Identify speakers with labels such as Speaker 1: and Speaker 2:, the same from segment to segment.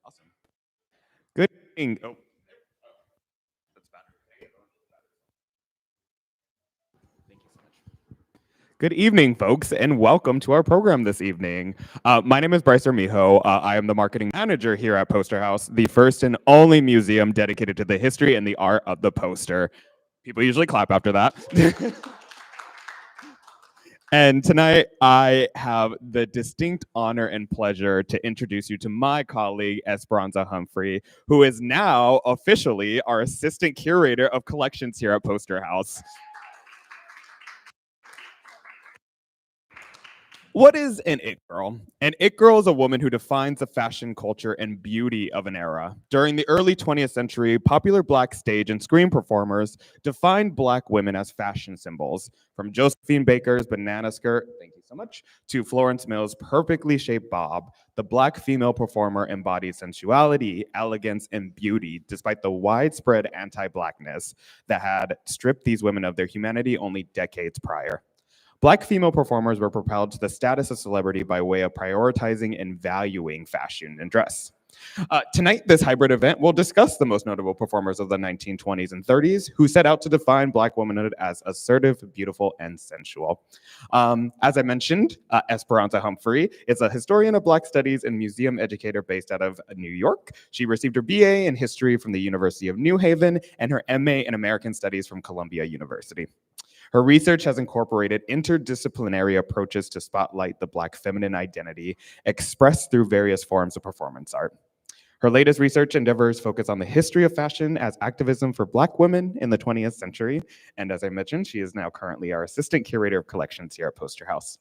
Speaker 1: Awesome. Good evening. Oh, that's better. Thank you so much. Good evening, folks, and welcome to our program this evening. My name is Bryce Armijo. I am the marketing manager here at Poster House, the first and only museum dedicated to the history and the art of the poster. People usually clap after that. And tonight, I have the distinct honor and pleasure to introduce you to my colleague, Es-pranza Humphrey, who is now officially our Assistant Curator of Collections here at Poster House. What is an it girl? An it girl is a woman who defines the fashion culture and beauty of an era. During the early 20th century, popular Black stage and screen performers defined Black women as fashion symbols. From Josephine Baker's banana skirt, thank you so much, to Florence Mills' perfectly shaped bob, the Black female performer embodied sensuality, elegance, and beauty, despite the widespread anti-Blackness that had stripped these women of their humanity only decades prior. Black female performers were propelled to the status of celebrity by way of prioritizing and valuing fashion and dress. Tonight, this hybrid event will discuss the most notable performers of the 1920s and 30s who set out to define Black womanhood as assertive, beautiful, and sensual. As I mentioned, Es-pranza Humphrey is a historian of Black studies and museum educator based out of New York. She received her BA in history from the University of New Haven and her MA in American Studies from Columbia University. Her research has incorporated interdisciplinary approaches to spotlight the Black feminine identity expressed through various forms of performance art. Her latest research endeavors focus on the history of fashion as activism for Black women in the 20th century. And as I mentioned, she is now currently our Assistant Curator of Collections here at Poster House.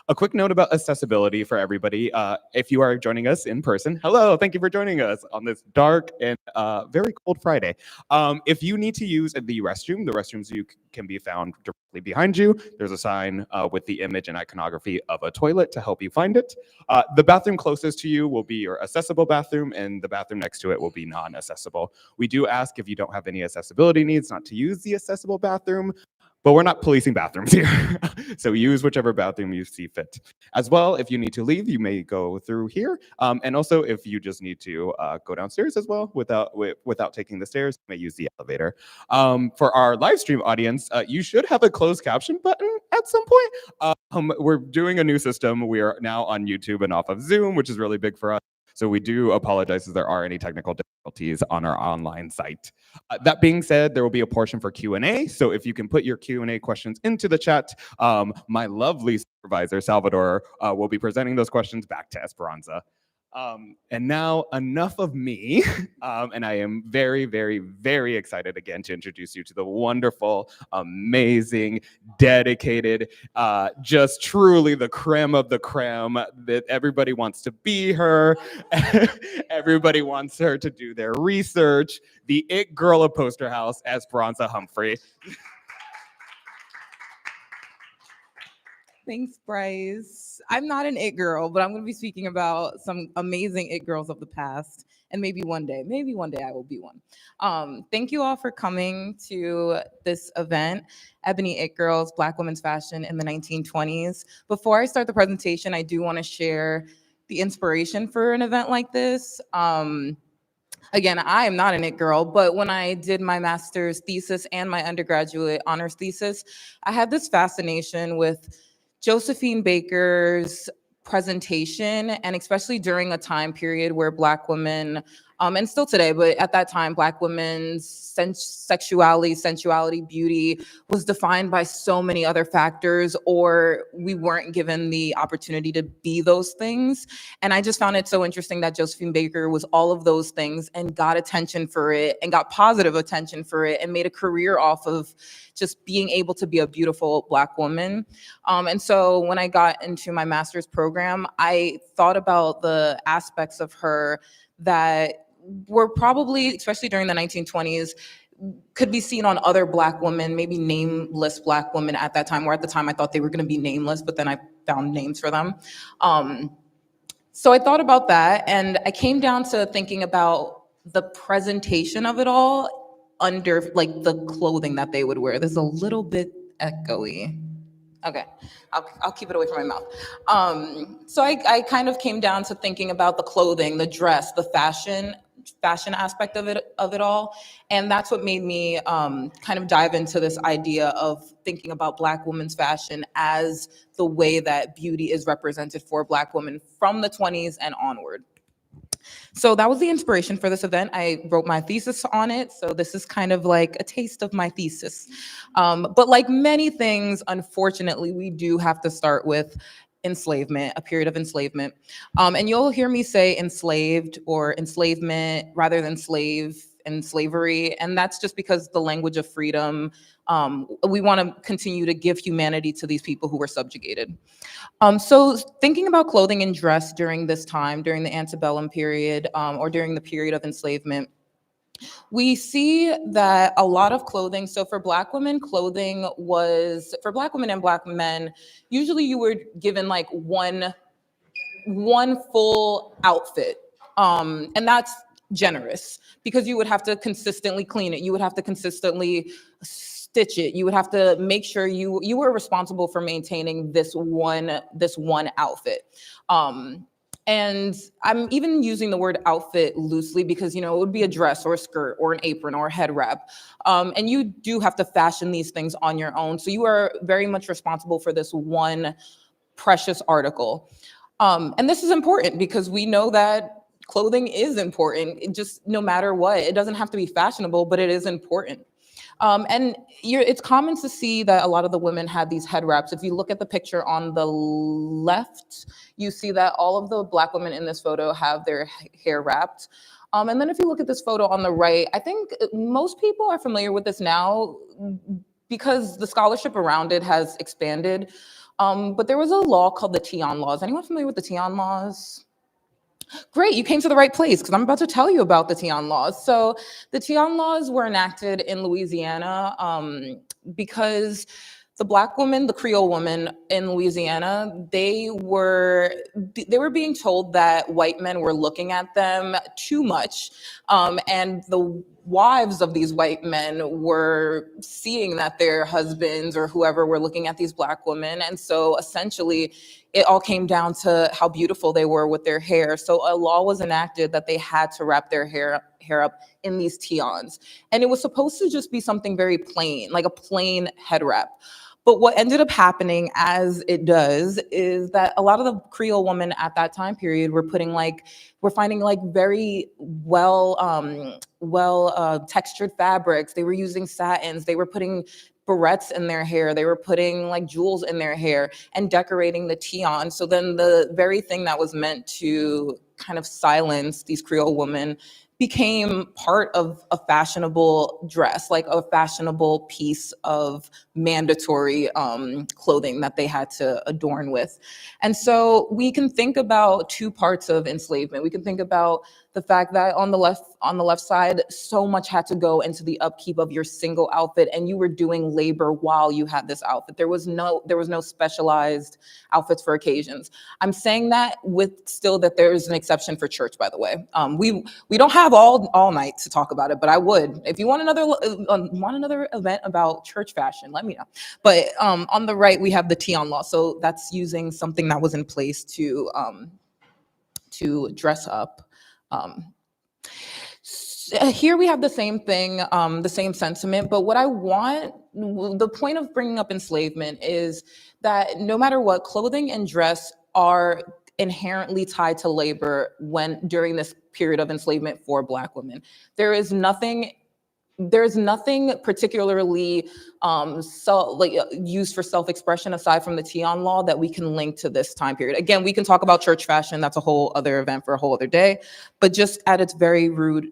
Speaker 1: A quick note about accessibility for everybody. If you are joining us in person, hello, thank you for joining us on this dark and very cold Friday. If you need to use the restrooms can be found directly behind you. There's a sign with the image and iconography of a toilet to help you find it. The bathroom closest to you will be your accessible bathroom, and the bathroom next to it will be non-accessible. We do ask if you don't have any accessibility needs not to use the accessible bathroom, but we're not policing bathrooms here. So use whichever bathroom you see fit. As well, if you need to leave, you may go through here. And also, if you just need to go downstairs as well without taking the stairs, you may use the elevator. For our live stream audience, you should have a closed caption button at some point. We're doing a new system. We are now on YouTube and off of Zoom, which is really big for us. So we do apologize if there are any technical difficulties on our online site. That being said, there will be a portion for Q&A. So if you can put your Q&A questions into the chat, my lovely supervisor, Salvador, will be presenting those questions back to Es-pranza. And now enough of me, and I am very, very, very excited again to introduce you to the wonderful, amazing, dedicated, just truly the creme of the creme that everybody wants to be her. Everybody wants her to do their research. The it girl of Poster House, Es-pranza Humphrey.
Speaker 2: Thanks, Bryce. I'm not an it girl, but I'm going to be speaking about some amazing it girls of the past. And maybe one day I will be one. Thank you all for coming to this event, Ebony It Girls, Black Women's Fashion in the 1920s. Before I start the presentation, I do want to share the inspiration for an event like this. Again, I am not an it girl, but when I did my master's thesis and my undergraduate honors thesis, I had this fascination with Josephine Baker's presentation, and especially during a time period where Black women, and still today, but at that time, Black women's sexuality, sensuality, beauty was defined by so many other factors, or we weren't given the opportunity to be those things. And I just found it so interesting that Josephine Baker was all of those things and got attention for it and got positive attention for it and made a career off of just being able to be a beautiful Black woman. And so when I got into my master's program, I thought about the aspects of her that were probably, especially during the 1920s, could be seen on other Black women, maybe nameless Black women at that time, or at the time I thought they were going to be nameless, but then I found names for them. So I thought about that, and I came down to thinking about the presentation of it all under like the clothing that they would wear. There's a little bit echoey. Okay, I'll keep it away from my mouth. So I kind of came down to thinking about the clothing, the dress, the fashion aspect of it all, and that's what made me kind of dive into this idea of thinking about Black women's fashion as the way that beauty is represented for Black women from the 20s and onward. So that was the inspiration for this event. I wrote my thesis on it. So this is kind of like a taste of my thesis. But like many things, unfortunately, we do have to start with enslavement, a period of enslavement. And you'll hear me say enslaved or enslavement rather than slave and slavery. And that's just because the language of freedom, we want to continue to give humanity to these people who were subjugated. So thinking about clothing and dress during this time, during the antebellum period, or during the period of enslavement, we see that a lot of clothing, so for Black women, clothing was, for Black women and Black men, usually you were given like one full outfit. And that's generous because you would have to consistently clean it. You would have to consistently stitch it. You would have to make sure you were responsible for maintaining this one outfit. And I'm even using the word outfit loosely because, you know, it would be a dress or a skirt or an apron or a head wrap. And you do have to fashion these things on your own. So you are very much responsible for this one precious article. And this is important because we know that clothing is important. It just no matter what, it doesn't have to be fashionable, but it is important. And it's common to see that a lot of the women had these head wraps. If you look at the picture on the left, you see that all of the Black women in this photo have their hair wrapped. And then if you look at this photo on the right, I think most people are familiar with this now because the scholarship around it has expanded. But there was a law called the Tian Laws. Anyone familiar with the Tian Laws? Great, you came to the right place because I'm about to tell you about the Tian Laws. So the Tian Laws were enacted in Louisiana because the Black woman, the Creole woman in Louisiana, they were being told that white men were looking at them too much, and the wives of these white men were seeing that their husbands or whoever were looking at these Black women, and so essentially it all came down to how beautiful they were with their hair. So a law was enacted that they had to wrap their hair up in these tians, and it was supposed to just be something very plain, like a plain head wrap. But what ended up happening, as it does, is that a lot of the Creole women at that time period were finding very well textured fabrics. They were using satins. They were putting barrettes in their hair. They were putting like jewels in their hair and decorating the tian. So then the very thing that was meant to kind of silence these Creole women became part of a fashionable dress, like a fashionable piece of mandatory clothing that they had to adorn with. And so we can think about two parts of enslavement. We can think about the fact that on the left side, so much had to go into the upkeep of your single outfit, and you were doing labor while you had this outfit. There was no specialized outfits for occasions. I'm saying that with still that there is an exception for church, by the way. We don't have all night to talk about it, but I would. If you want another event about church fashion, let me know. But on the right, we have the Tian Law. So that's using something that was in place to dress up. Here we have the same thing, the same sentiment, but the point of bringing up enslavement is that no matter what, clothing and dress are inherently tied to labor during this period of enslavement for Black women. There's nothing particularly used for self-expression aside from the Tian Law that we can link to this time period. Again, we can talk about church fashion. That's a whole other event for a whole other day. But just at its very root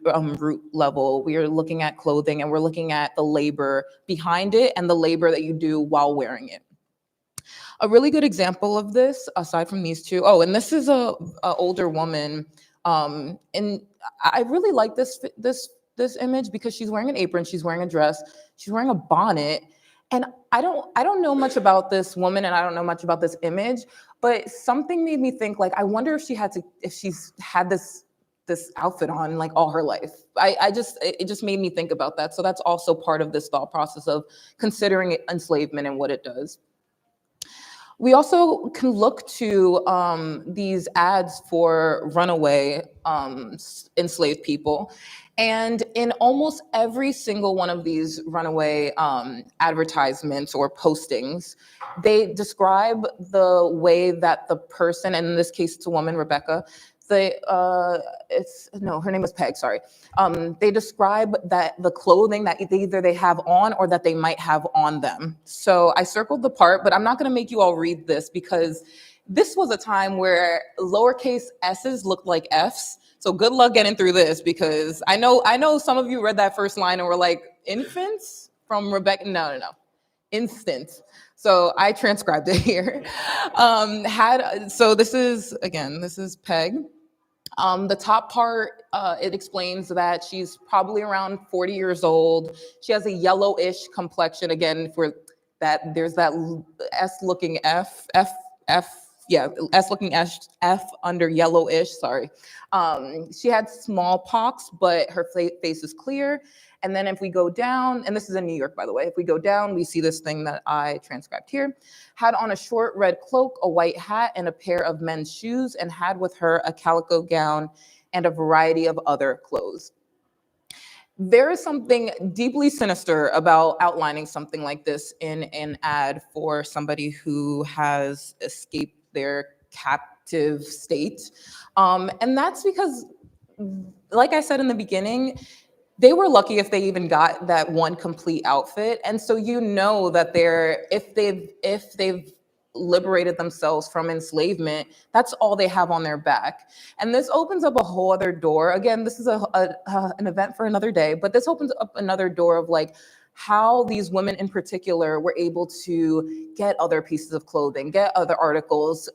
Speaker 2: level, we are looking at clothing and we're looking at the labor behind it and the labor that you do while wearing it. A really good example of this, aside from these two, and this is a older woman, and I really like this image because she's wearing an apron, she's wearing a dress, she's wearing a bonnet. And I don't know much about this woman and I don't know much about this image, but something made me think I wonder if she's had this outfit on all her life. It just made me think about that. So that's also part of this thought process of considering enslavement and what it does. We also can look to these ads for runaway enslaved people. And in almost every single one of these runaway advertisements or postings, they describe the way that the person, and in this case it's a woman, Rebecca, her name is Peg, sorry. They describe that the clothing that either they have on or that they might have on them. So I circled the part, but I'm not gonna make you all read this because this was a time where lowercase s's looked like f's. So good luck getting through this because I know some of you read that first line and were like, infants from Rebecca? No. Instant. So I transcribed it here. This is Peg. The top part, it explains that she's probably around 40 years old. She has a yellowish complexion. Again, for that, there's that S-looking S-looking F under yellowish, sorry. She had smallpox, but her face is clear. And then if we go down, and this is in New York, by the way, if we go down, we see this thing that I transcribed here. Had on a short red cloak, a white hat, and a pair of men's shoes, and had with her a calico gown and a variety of other clothes. There is something deeply sinister about outlining something like this in an ad for somebody who has escaped their captive state. And that's because, like I said in the beginning, they were lucky if they even got that one complete outfit. And so you know that if they've liberated themselves from enslavement, that's all they have on their back. And this opens up a whole other door. Again, this is an event for another day, but this opens up another door of like how these women in particular were able to get other pieces of clothing, get other articles,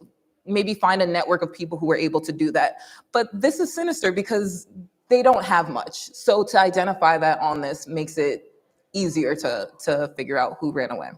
Speaker 2: maybe find a network of people who were able to do that. But this is sinister because they don't have much. So to identify that on this makes it easier to figure out who ran away.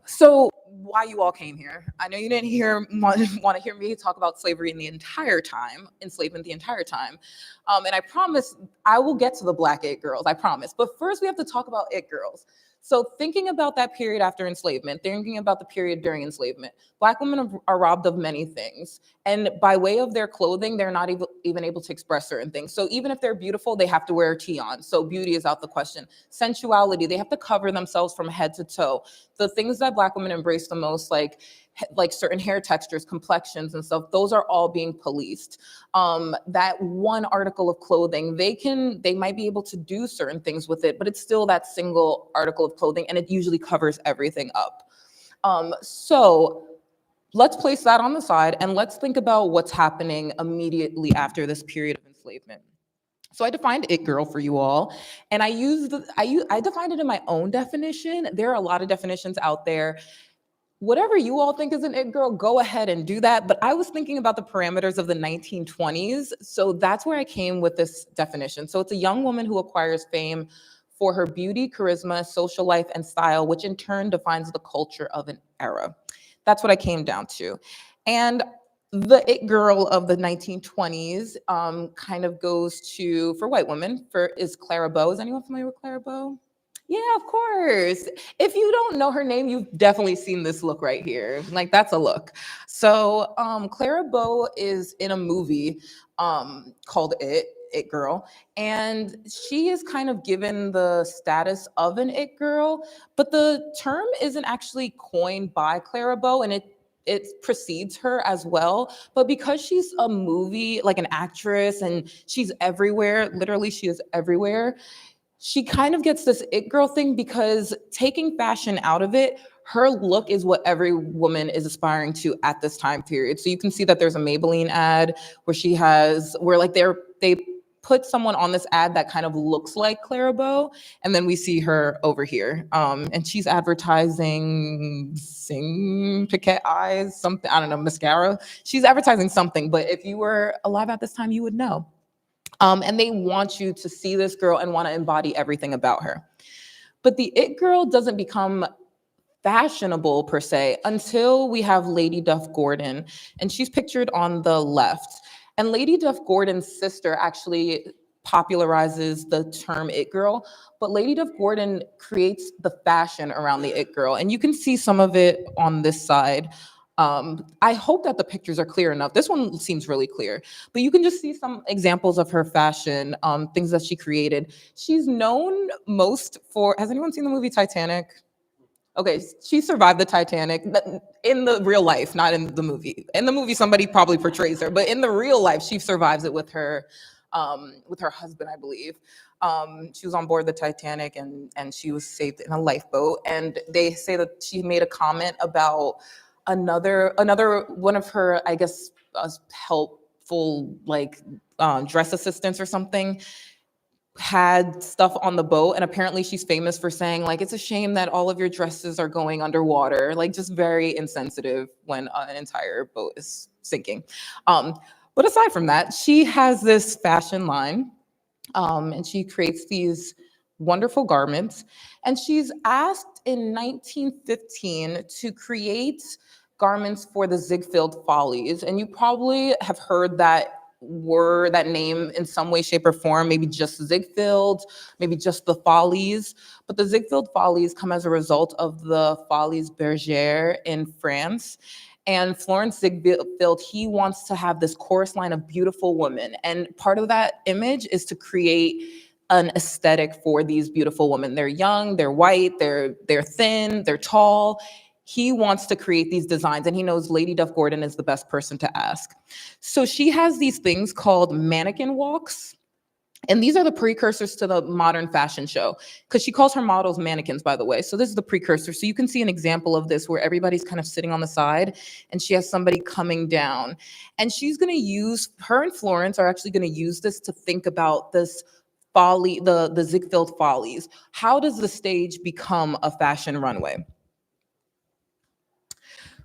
Speaker 2: So why you all came here? I know you didn't want to hear me talk about slavery in the entire time, enslavement the entire time. And I promise I will get to the Black it girls, I promise. But first we have to talk about it girls. So thinking about that period after enslavement, thinking about the period during enslavement, Black women are robbed of many things. And by way of their clothing, they're not even able to express certain things. So even if they're beautiful, they have to wear a tee on. So beauty is out the question. Sensuality, they have to cover themselves from head to toe. The things that Black women embrace the most, like certain hair textures, complexions and stuff, those are all being policed. That one article of clothing, they might be able to do certain things with it, but it's still that single article of clothing and it usually covers everything up. So let's place that on the side and let's think about what's happening immediately after this period of enslavement. So I defined it girl for you all, and I defined it in my own definition. There are a lot of definitions out there. Whatever you all think is an it girl, go ahead and do that. But I was thinking about the parameters of the 1920s. So that's where I came with this definition. So it's a young woman who acquires fame for her beauty, charisma, social life, and style, which in turn defines the culture of an era. That's what I came down to. And the it girl of the 1920s kind of goes to, for white women, is Clara Bow. Is anyone familiar with Clara Bow? Yeah, of course. If you don't know her name, you've definitely seen this look right here. Like, that's a look. So Clara Bow is in a movie called It Girl. And she is kind of given the status of an it girl, but the term isn't actually coined by Clara Bow, and it precedes her as well. But because she's a movie, like an actress, and she's everywhere, literally she is everywhere, she kind of gets this it girl thing because taking fashion out of it, her look is what every woman is aspiring to at this time period. So you can see that there's a Maybelline ad where they put someone on this ad that kind of looks like Clara Bow, and then we see her over here. And she's advertising Piquet eyes, something, I don't know, mascara. She's advertising something, but if you were alive at this time, you would know. And they want you to see this girl and want to embody everything about her. But the it girl doesn't become fashionable per se until we have Lady Duff Gordon, and she's pictured on the left. And Lady Duff Gordon's sister actually popularizes the term it girl, but Lady Duff Gordon creates the fashion around the it girl. And you can see some of it on this side. I hope that the pictures are clear enough. This one seems really clear, but you can just see some examples of her fashion, things that she created. She's known most for, has anyone seen the movie Titanic? Okay, she survived the Titanic in the real life, not in the movie. In the movie, somebody probably portrays her, but in the real life, she survives it with her husband, I believe. She was on board the Titanic and she was saved in a lifeboat. And they say that she made a comment about another one of her, I guess, helpful like dress assistants or something had stuff on the boat, and apparently she's famous for saying like it's a shame that all of your dresses are going underwater, like just very insensitive when an entire boat is sinking. But aside from that, she has this fashion line, and she creates these wonderful garments, and she's asked in 1915 to create garments for the Ziegfeld Follies, and you probably have heard that name in some way, shape, or form, maybe just Ziegfeld, maybe just the Follies. But the Ziegfeld Follies come as a result of the Folies Bergère in France. And Florence Ziegfeld, he wants to have this chorus line of beautiful women. And part of that image is to create an aesthetic for these beautiful women. They're young, they're white, they're thin, they're tall. He wants to create these designs, and he knows Lady Duff Gordon is the best person to ask. So she has these things called mannequin walks, and these are the precursors to the modern fashion show, because she calls her models mannequins, by the way. So this is the precursor. So you can see an example of this where everybody's kind of sitting on the side, and she has somebody coming down. And she's going to use, her and Florence are actually going to use this to think about this folly, the Ziegfeld Follies. How does the stage become a fashion runway?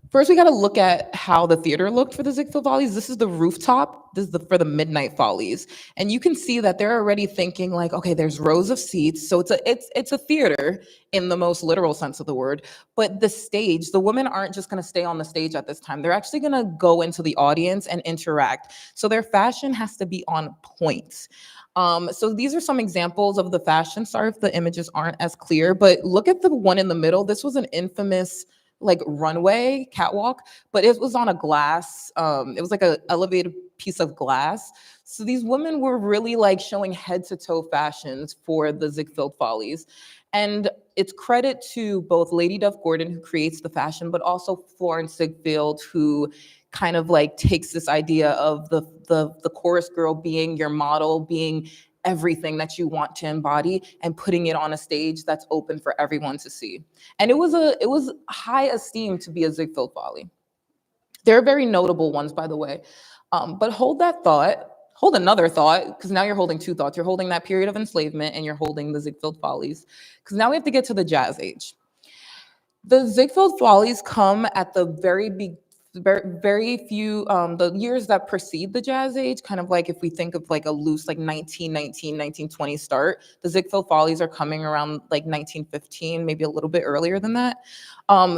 Speaker 2: First, we got to look at how the theater looked for the Ziegfeld Follies. This is the rooftop. This is for the Midnight Follies, and you can see that they're already thinking like, okay, there's rows of seats, so it's a theater in the most literal sense of the word. But the stage, the women aren't just going to stay on the stage at this time. They're actually going to go into the audience and interact. So their fashion has to be on point. So these are some examples of the fashion. Sorry if the images aren't as clear, but look at the one in the middle. This was an infamous like runway catwalk, but it was on a glass. It was like a elevated piece of glass. So these women were really like showing head to toe fashions for the Ziegfeld Follies. And it's credit to both Lady Duff Gordon, who creates the fashion, but also Florence Ziegfeld, who kind of like takes this idea of the chorus girl being your model, being everything that you want to embody, and putting it on a stage that's open for everyone to see. And it was high esteem to be a Ziegfeld Folly. There are very notable ones, by the way. But hold that thought, hold another thought, because now you're holding two thoughts. You're holding that period of enslavement and you're holding the Ziegfeld Follies, because now we have to get to the Jazz Age. The Ziegfeld Follies come at the very few the years that precede the Jazz Age, kind of like if we think of like a loose like 1919 1920 start, the Ziegfeld Follies are coming around like 1915, maybe a little bit earlier than that.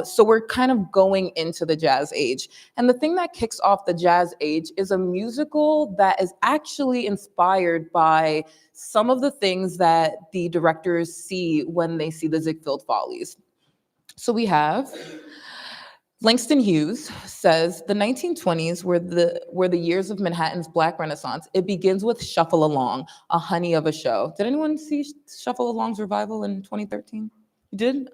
Speaker 2: So we're kind of going into the Jazz Age, and the thing that kicks off the Jazz Age is a musical that is actually inspired by some of the things that the directors see when they see the Ziegfeld Follies. So we have Langston Hughes says the 1920s were the years of Manhattan's Black Renaissance. It begins with Shuffle Along, a honey of a show. Did anyone see Shuffle Along's revival in 2013? You did?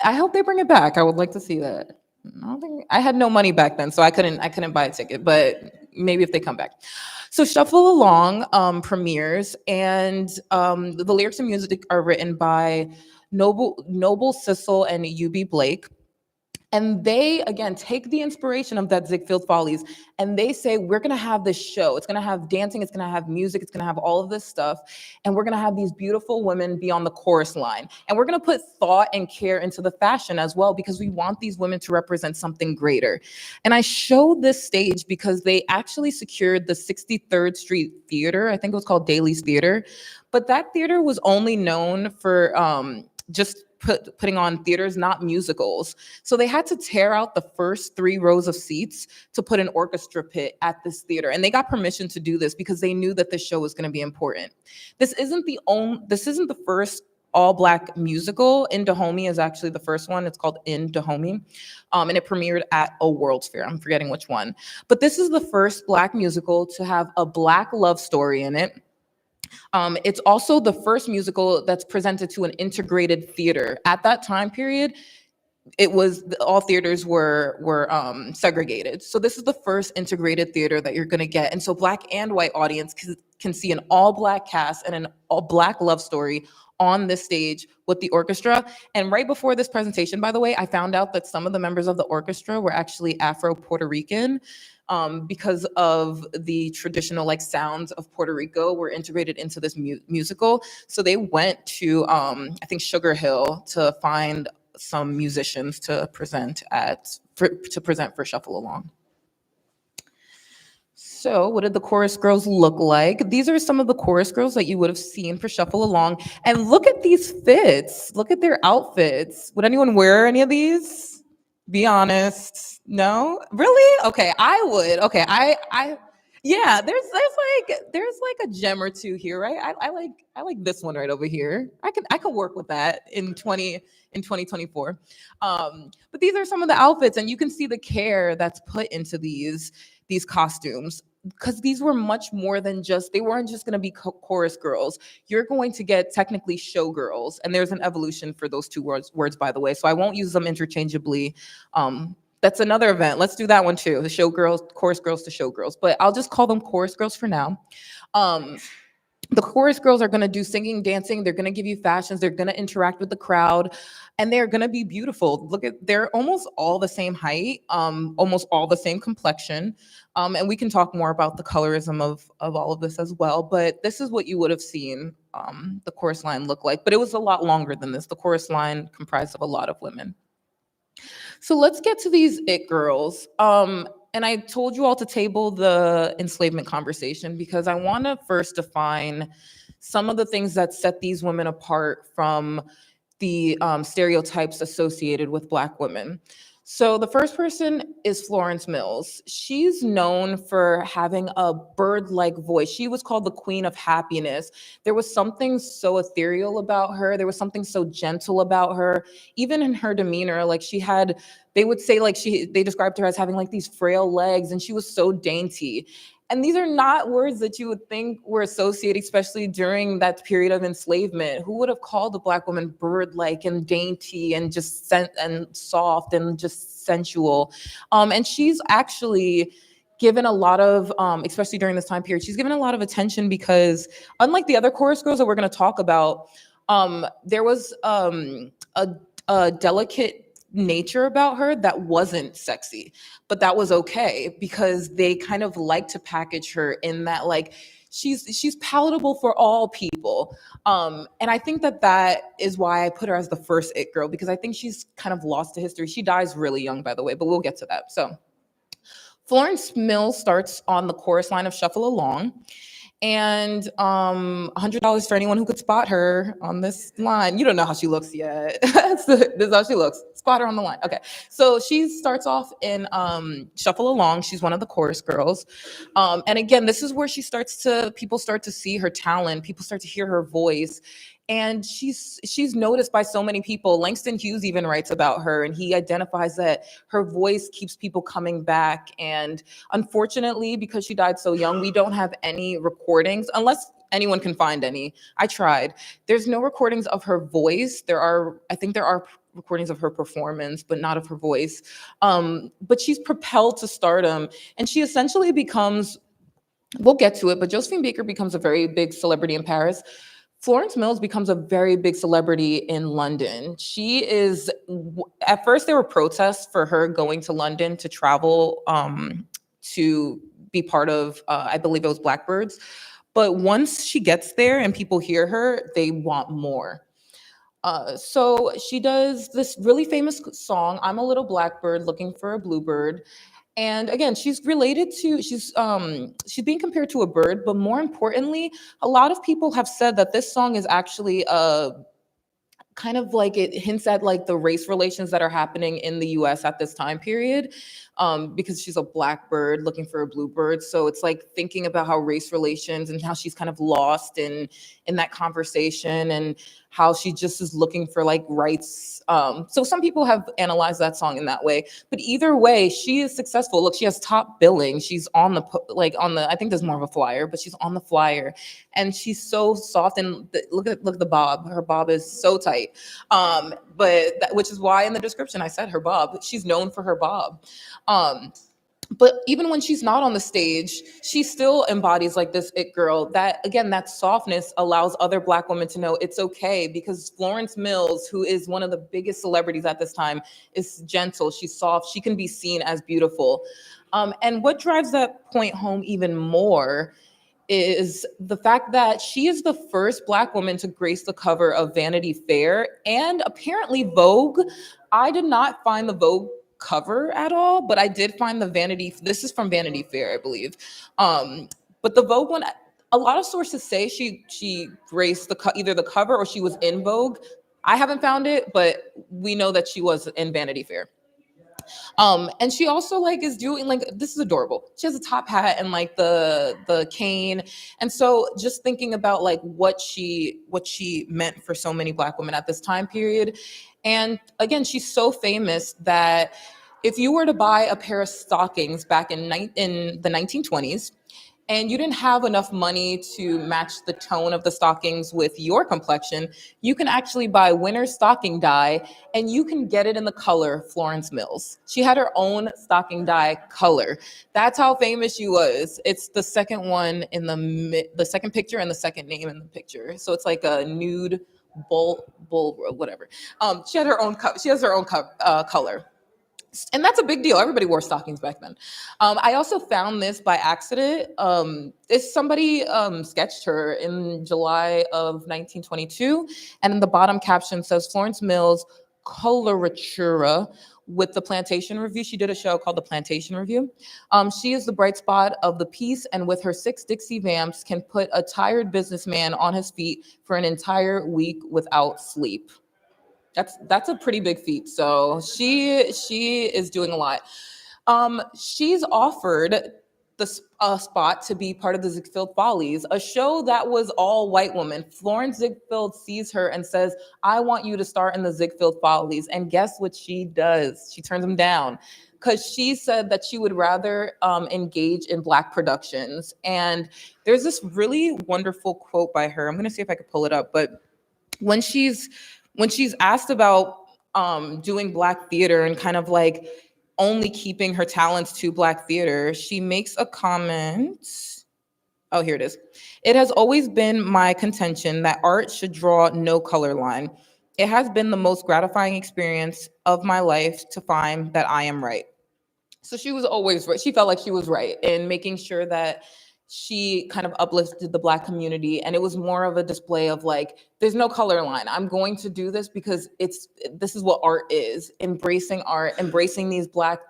Speaker 2: I hope they bring it back. I would like to see that. I had no money back then, so I couldn't buy a ticket, but maybe if they come back. So Shuffle Along premieres, and the lyrics and music are written by Noble Sissel and U.B. Blake. And they, again, take the inspiration of that Ziegfeld Follies, and they say, we're going to have this show. It's going to have dancing. It's going to have music. It's going to have all of this stuff. And we're going to have these beautiful women be on the chorus line. And we're going to put thought and care into the fashion as well, because we want these women to represent something greater. And I showed this stage because they actually secured the 63rd Street Theater. I think it was called Daly's Theater. But that theater was only known for just putting on theaters, not musicals. So they had to tear out the first 3 rows of seats to put an orchestra pit at this theater. And they got permission to do this because they knew that this show was going to be important. This isn't the first all-Black musical. In Dahomey is actually the first one. It's called In Dahomey. And it premiered at a World's Fair. I'm forgetting which one. But this is the first Black musical to have a Black love story in it. It's also the first musical that's presented to an integrated theater. At that time period, it was all theaters were segregated. So this is the first integrated theater that you're going to get. And so Black and white audience can see an all-Black cast and an all-Black love story on this stage with the orchestra. And right before this presentation, by the way, I found out that some of the members of the orchestra were actually Afro-Puerto Rican, because of the traditional like sounds of Puerto Rico were integrated into this musical. So they went to, I think, Sugar Hill to find some musicians to present for Shuffle Along. So what did the chorus girls look like? These are some of the chorus girls that you would have seen for Shuffle Along. And look at these fits. Look at their outfits. Would anyone wear any of these? Be honest. No? Really? Okay, I would. Okay, I yeah, there's like a gem or two here, right? I like this one right over here. I can work with that in 2024. But these are some of the outfits, and you can see the care that's put into these costumes, because these were much more than they weren't just going to be chorus girls. You're going to get technically showgirls, and there's an evolution for those two words, by the way, so I won't use them interchangeably. That's another event. Let's do that one too. The showgirls, chorus girls to showgirls, but I'll just call them chorus girls for now. The chorus girls are going to do singing, dancing. They're going to give you fashions. They're going to interact with the crowd, and they're going to be beautiful. They're almost all the same height, almost all the same complexion. And we can talk more about the colorism of all of this as well. But this is what you would have seen the chorus line look like. But it was a lot longer than this. The chorus line comprised of a lot of women. So let's get to these it girls. And I told you all to table the enslavement conversation because I want to first define some of the things that set these women apart from the stereotypes associated with Black women. So the first person is Florence Mills. She's known for having a bird-like voice. She was called the Queen of Happiness. There was something so ethereal about her. There was something so gentle about her. Even in her demeanor, like they would say like they described her as having like these frail legs, and she was so dainty. And these are not words that you would think were associated, especially during that period of enslavement. Who would have called a Black woman bird-like and dainty and just and soft and just sensual? And she's actually given a lot of, especially during this time period, she's given a lot of attention because unlike the other chorus girls that we're going to talk about, there was a delicate nature about her that wasn't sexy, but that was okay because they kind of like to package her in that like she's palatable for all people. And I think that is why I put her as the first it girl, because I think she's kind of lost to history. She dies really young, by the way, but we'll get to that. So Florence Mills starts on the chorus line of Shuffle Along. And $100 for anyone who could spot her on this line. You don't know how she looks yet. This is how she looks. Spot her on the line. Okay. So she starts off in Shuffle Along. She's one of the chorus girls. And again, this is where people start to see her talent. People start to hear her voice. And she's noticed by so many people. Langston Hughes even writes about her, and he identifies that her voice keeps people coming back. And unfortunately, because she died so young, we don't have any recordings, unless anyone can find any. I tried. There's no recordings of her voice. I think there are recordings of her performance, but not of her voice. But she's propelled to stardom, and she essentially becomes, we'll get to it, but Josephine Baker becomes a very big celebrity in Paris. Florence Mills becomes a very big celebrity in London. At first there were protests for her going to London to travel to be part of, I believe it was Blackbirds. But once she gets there and people hear her, they want more. So she does this really famous song, I'm a Little Blackbird Looking for a Bluebird. And again, she's being compared to a bird, but more importantly, a lot of people have said that this song is actually kind of like it hints at like the race relations that are happening in the US at this time period, because she's a blackbird looking for a bluebird. So it's like thinking about how race relations and how she's kind of lost in that conversation, and how she just is looking for like rights. So some people have analyzed that song in that way, but either way, she is successful. Look, she has top billing. She's on the I think there's more of a flyer, but she's on the flyer, and she's so soft. And look at the bob. Her bob is so tight. Which is why in the description I said her bob. She's known for her bob. But even when she's not on the stage, she still embodies like this it girl. That again, that softness allows other Black women to know it's okay, because Florence Mills, who is one of the biggest celebrities at this time, is gentle. She's soft. She can be seen as beautiful. And what drives that point home even more is the fact that she is the first Black woman to grace the cover of Vanity Fair and apparently Vogue. I did not find the Vogue cover at all, but I did find the Vanity. This is from Vanity Fair, I believe. But the Vogue one, a lot of sources say she graced either the cover or she was in Vogue. I haven't found it, but we know that she was in Vanity Fair. And she also like is doing like, this is adorable. She has a top hat and like the cane. And so just thinking about like what she meant for so many Black women at this time period. And again, she's so famous that if you were to buy a pair of stockings back in the 1920s, and you didn't have enough money to match the tone of the stockings with your complexion, you can actually buy winter stocking dye, and you can get it in the color Florence Mills. She had her own stocking dye color. That's how famous she was. It's the second one in the second picture and the second name in the picture. So it's like a nude bull whatever. She had her own she has her own color. And that's a big deal. Everybody wore stockings back then. I also found this by accident. Somebody sketched her in July of 1922, and in the bottom caption says Florence Mills coloratura with the Plantation Review. She did a show called the Plantation Review. She is the bright spot of the piece, and with her 6 Dixie vamps can put a tired businessman on his feet for an entire week without sleep. That's a pretty big feat. So she is doing a lot. She's offered a spot to be part of the Ziegfeld Follies, a show that was all white women. Florence Ziegfeld sees her and says, "I want you to star in the Ziegfeld Follies." And guess what she does? She turns him down, because she said that she would rather engage in Black productions. And there's this really wonderful quote by her. I'm going to see if I could pull it up, but when she's asked about doing Black theater and kind of like only keeping her talents to Black theater, she makes a comment. Oh, here it is. "It has always been my contention that art should draw no color line. It has been the most gratifying experience of my life to find that I am right." So she was always right. She felt like she was right in making sure that she kind of uplifted the Black community. And it was more of a display of like, there's no color line. I'm going to do this because this is what art is. Embracing art, embracing these Black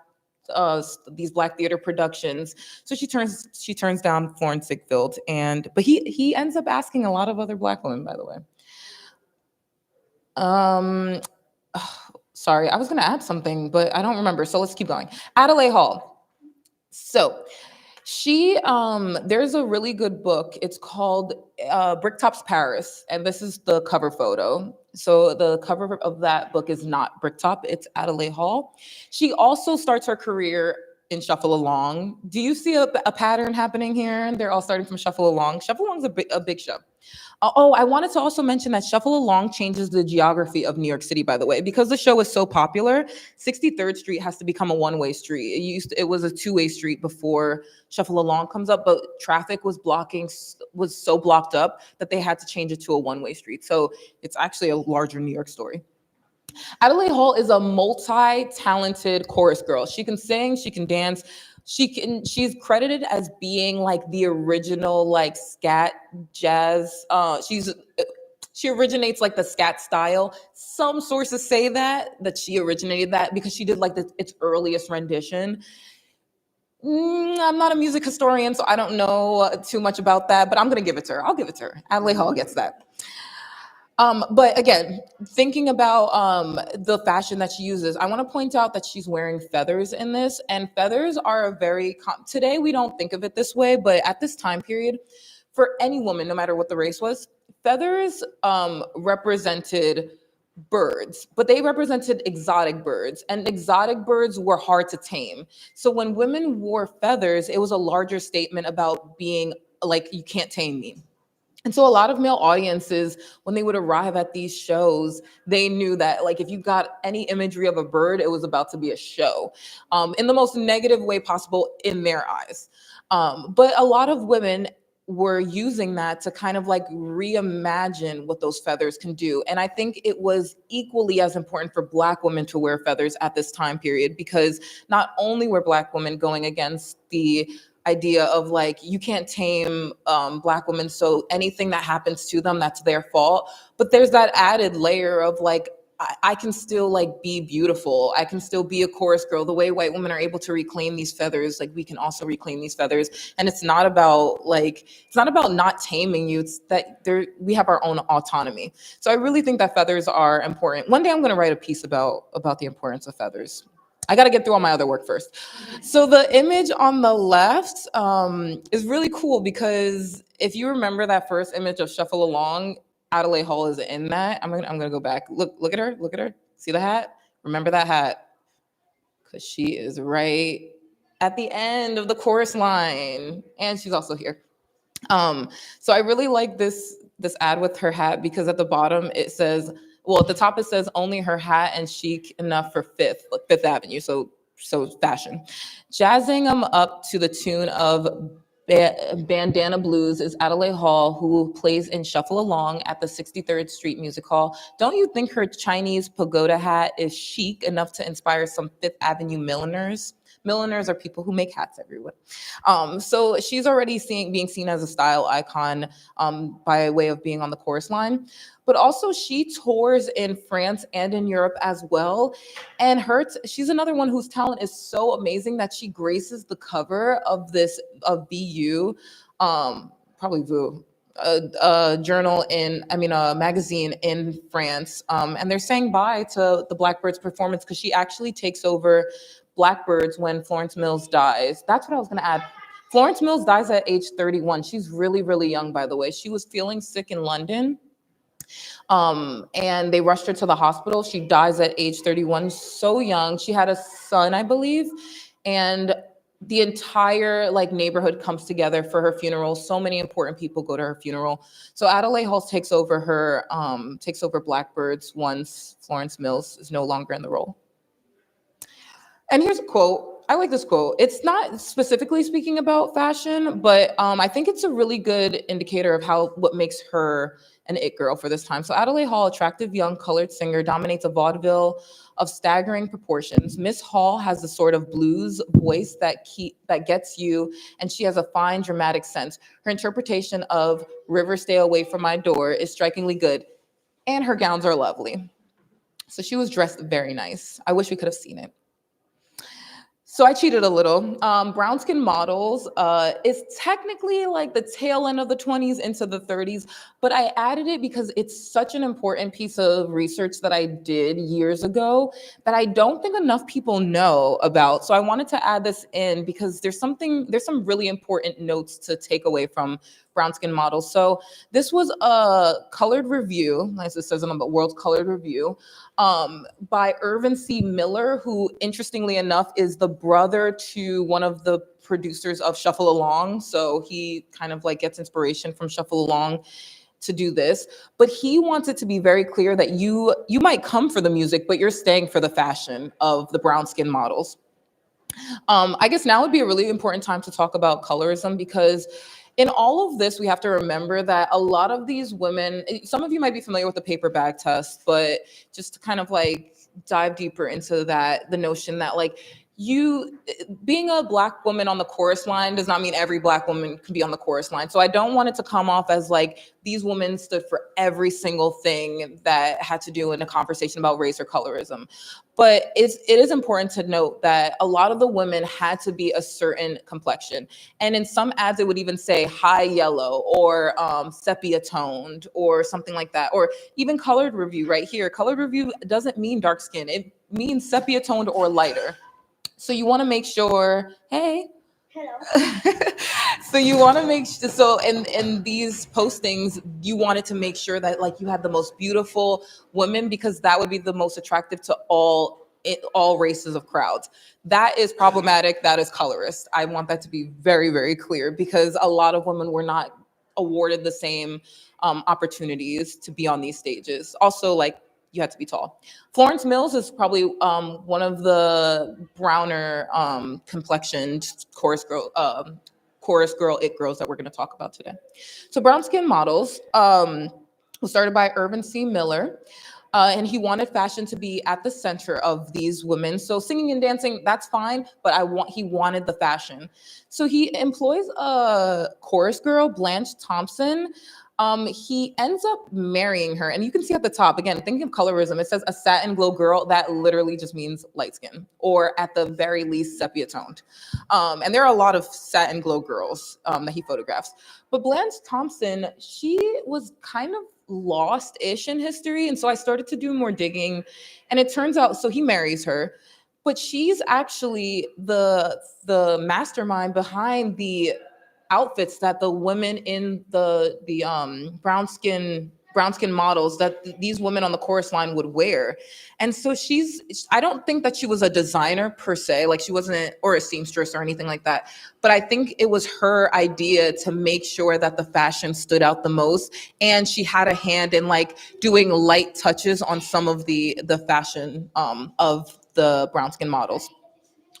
Speaker 2: theater productions. So she turns down Florence Ziegfeld, but he ends up asking a lot of other Black women, by the way. Sorry, I was going to add something, but I don't remember. So let's keep going. Adelaide Hall. So there's a really good book. It's called Bricktop's Paris, and this is the cover photo. So the cover of that book is not Bricktop, it's Adelaide Hall. She also starts her career in Shuffle Along. Do you see a pattern happening here? They're all starting from Shuffle Along. Shuffle Along's a big show. I wanted to also mention that Shuffle Along changes the geography of New York City, by the way. Because the show is so popular, 63rd Street has to become a one-way street. It was a two-way street before Shuffle Along comes up, but traffic was so blocked up that they had to change it to a one-way street. So it's actually a larger New York story. Adelaide Hall is a multi-talented chorus girl. She can sing, she can dance. She's credited as being like the original like scat jazz. She originates like the scat style. Some sources say that she originated that because she did like its earliest rendition. I'm not a music historian, so I don't know too much about that, but I'm gonna give it to her. I'll give it to her. Adelaide Hall gets that. But again, thinking about the fashion that she uses, I want to point out that she's wearing feathers in this, and feathers are a very today we don't think of it this way, but at this time period, for any woman, no matter what the race was, feathers represented birds, but they represented exotic birds, and exotic birds were hard to tame. So when women wore feathers, it was a larger statement about being like, you can't tame me. And so a lot of male audiences, when they would arrive at these shows, they knew that like if you got any imagery of a bird, it was about to be a show, in the most negative way possible in their eyes. But a lot of women were using that to kind of like reimagine what those feathers can do. And I think it was equally as important for Black women to wear feathers at this time period, because not only were Black women going against the idea of like you can't tame Black women, so anything that happens to them, that's their fault, but there's that added layer of like I can still like be beautiful, I can still be a chorus girl. The way white women are able to reclaim these feathers, like we can also reclaim these feathers. And it's not about not taming you, it's that we have our own autonomy. So I really think that feathers are important. One day I'm going to write a piece about the importance of feathers. I got to get through all my other work first. So the image on the left is really cool, because if you remember that first image of Shuffle Along, Adelaide Hall is in that. I'm gonna go back. Look at her. See the hat? Remember that hat? Because she is right at the end of the chorus line, and she's also here. So I really like this ad with her hat, because at the bottom it says, well, at the top it says only her hat and chic enough for Fifth Avenue. So fashion. Jazzing them up to the tune of Bandana Blues is Adelaide Hall, who plays in Shuffle Along at the 63rd Street Music Hall. Don't you think her Chinese pagoda hat is chic enough to inspire some Fifth Avenue milliners? Milliners are people who make hats everywhere. So she's already being seen as a style icon by way of being on the chorus line. But also she tours in France and in Europe as well. And she's another one whose talent is so amazing that she graces the cover of BU, probably Vu, a magazine in France. And they're saying bye to the Blackbirds performance, because she actually takes over Blackbirds when Florence Mills dies. That's what I was going to add. Florence Mills dies at age 31. She's really, really young, by the way. She was feeling sick in London. And they rushed her to the hospital. She dies at age 31, so young. She had a son, I believe, and the entire like neighborhood comes together for her funeral. So many important people go to her funeral. So Adelaide Hall takes over Blackbirds once Florence Mills is no longer in the role. And here's a quote. I like this quote. It's not specifically speaking about fashion, but I think it's a really good indicator of what makes her an it girl for this time. So Adelaide Hall, attractive young colored singer, dominates a vaudeville of staggering proportions. Miss Hall has a sort of blues voice that gets you, and she has a fine dramatic sense. Her interpretation of River Stay Away From My Door is strikingly good, and her gowns are lovely. So she was dressed very nice. I wish we could have seen it. So I cheated a little. Brown skin models is technically like the tail end of the 20s into the 30s, but I added it because it's such an important piece of research that I did years ago that I don't think enough people know about. So I wanted to add this in because there's some really important notes to take away from brown skin models. So this was a colored review, as it says on the World Colored Review, by Irvin C. Miller, who interestingly enough is the brother to one of the producers of Shuffle Along. So he kind of like gets inspiration from Shuffle Along to do this. But he wants it to be very clear that you might come for the music, but you're staying for the fashion of the brown skin models. I guess now would be a really important time to talk about colorism, because in all of this, we have to remember that a lot of these women, some of you might be familiar with the paper bag test, but just to kind of like dive deeper into that, the notion that like being a Black woman on the chorus line does not mean every Black woman can be on the chorus line. So I don't want it to come off as like these women stood for every single thing that had to do in a conversation about race or colorism. But it is important to note that a lot of the women had to be a certain complexion. And in some ads, it would even say high yellow or sepia toned or something like that. Or even colored review right here. Colored review doesn't mean dark skin. It means sepia toned or lighter. So you want to make sure, hey. Hello. So you want to make sure, so in these postings, you wanted to make sure that like you had the most beautiful women because that would be the most attractive to all races of crowds. That is problematic. That is colorist. I want that to be very, very clear because a lot of women were not awarded the same opportunities to be on these stages. Also, like, you had to be tall. Florence Mills is probably one of the browner complexioned chorus girl it girls that we're going to talk about today. So brown skin models was started by Irvin C. Miller. And he wanted fashion to be at the center of these women. So singing and dancing, that's fine, but he wanted the fashion. So he employs a chorus girl, Blanche Thompson. He ends up marrying her, and you can see at the top, again, thinking of colorism, it says a satin glow girl. That literally just means light skin, or at the very least sepia toned. And there are a lot of satin glow girls that he photographs. But Blanche Thompson, she was kind of lost-ish in history, and so I started to do more digging, and it turns out, so he marries her, but she's actually the mastermind behind the outfits that the women in the brown skin models that these women on the chorus line would wear. And so I don't think that she was a designer per se, like she wasn't, or a seamstress or anything like that. But I think it was her idea to make sure that the fashion stood out the most. And she had a hand in like doing light touches on some of the fashion of the brown skin models.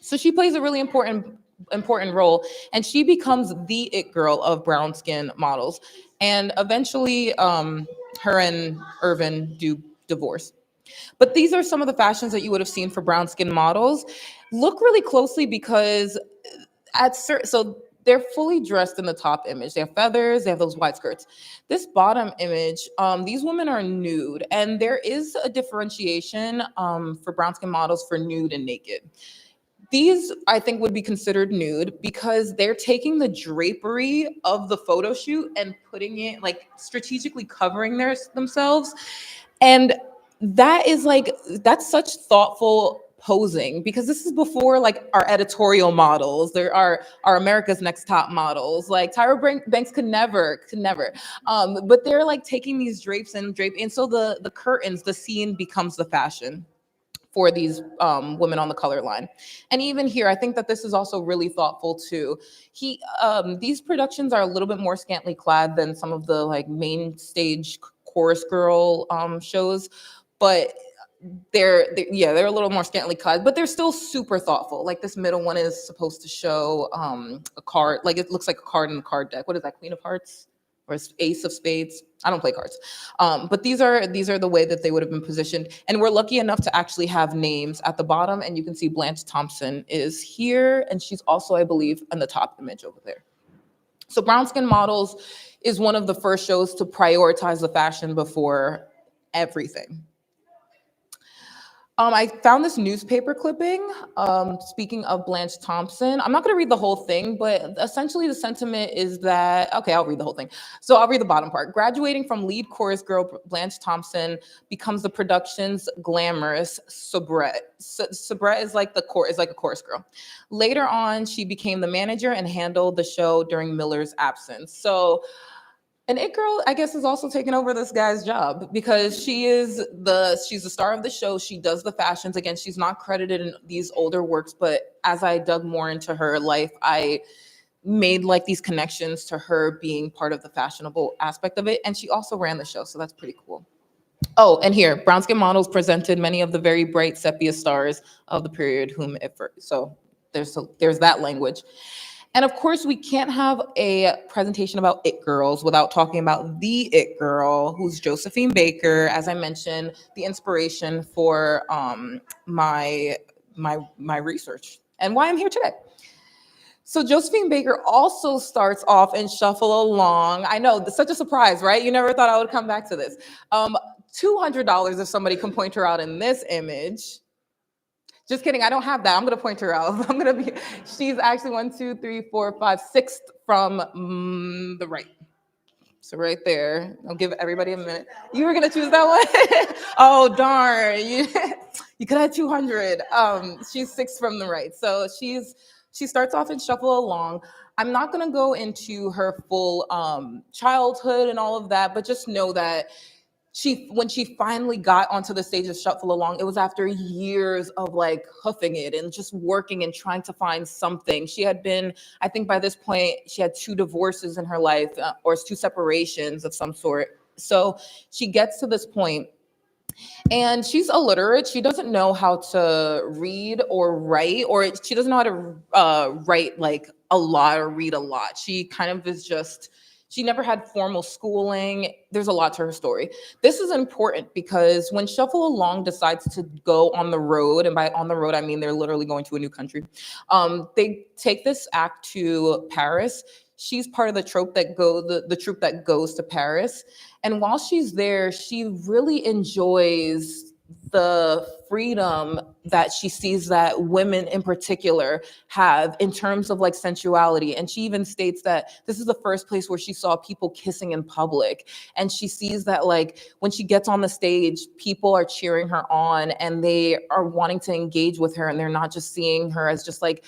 Speaker 2: So she plays a really important role, and she becomes the it girl of brown skin models. And eventually her and Irvin do divorce. But these are some of the fashions that you would have seen for brown skin models. Look really closely because so they're fully dressed in the top image. They have feathers, they have those wide skirts. This bottom image, these women are nude, and there is a differentiation for brown skin models for nude and naked. These, I think, would be considered nude because they're taking the drapery of the photo shoot and putting it, like, strategically covering themselves. And that's such thoughtful posing because this is before, like, our editorial models. There are our America's Next Top models. Like, Tyra Banks could never. But they're, like, taking these drapes and so the curtains, the scene becomes the fashion for these women on the color line. And even here, I think that this is also really thoughtful too. These productions are a little bit more scantily clad than some of the like main stage chorus girl shows, but they're a little more scantily clad, but they're still super thoughtful. Like this middle one is supposed to show a card, like it looks like a card in the card deck. What is that, Queen of Hearts? Or Ace of Spades. I don't play cards. But these are the way that they would have been positioned. And we're lucky enough to actually have names at the bottom. And you can see Blanche Thompson is here. And she's also, I believe, in the top image over there. So Brown Skin Models is one of the first shows to prioritize the fashion before everything. I found this newspaper clipping, speaking of Blanche Thompson. I'm not going to read the whole thing, but essentially the sentiment is that, okay, I'll read the whole thing. So I'll read the bottom part. Graduating from lead chorus girl Blanche Thompson becomes the production's glamorous soubrette. Soubrette is like a chorus girl. Later on, she became the manager and handled the show during Miller's absence. So an it girl, I guess, is also taking over this guy's job because she's the star of the show. She does the fashions. Again, she's not credited in these older works, but as I dug more into her life, I made like these connections to her being part of the fashionable aspect of it. And she also ran the show, so that's pretty cool. Oh, and here, Brown Skin Models presented many of the very bright sepia stars of the period so there's that language. And of course, we can't have a presentation about it girls without talking about the it girl, who's Josephine Baker. As I mentioned, the inspiration for my research. and why I'm here today. So Josephine Baker also starts off in Shuffle Along. I know, it's such a surprise, right? You never thought I would come back to this. $200 if somebody can point her out in this image. Just kidding, I don't have that. I'm gonna point her out. She's actually 1, 2, 3, 4, 5, 6th from the right. So right there, I'll give everybody a minute. You were gonna choose that one? Oh darn, you could have 200. She's 6th from the right. So she starts off in Shuffle Along. I'm not gonna go into her full childhood and all of that, but just know that when she finally got onto the stage of Shuffle Along, it was after years of like hoofing it and just working and trying to find something. She had been, I think by this point, she had 2 divorces in her life, or 2 separations of some sort. So she gets to this point and she's illiterate. She doesn't know how to read or write, or she doesn't know how to write like a lot or read a lot. She kind of is just, she never had formal schooling. There's a lot to her story. This is important because when Shuffle Along decides to go on the road, and by on the road, I mean they're literally going to a new country, they take this act to Paris. She's part of the troupe that troupe that goes to Paris. And while she's there, she really enjoys the freedom that she sees that women in particular have in terms of like sensuality. And she even states that this is the first place where she saw people kissing in public. And she sees that like when she gets on the stage, people are cheering her on and they are wanting to engage with her. And they're not just seeing her as just like,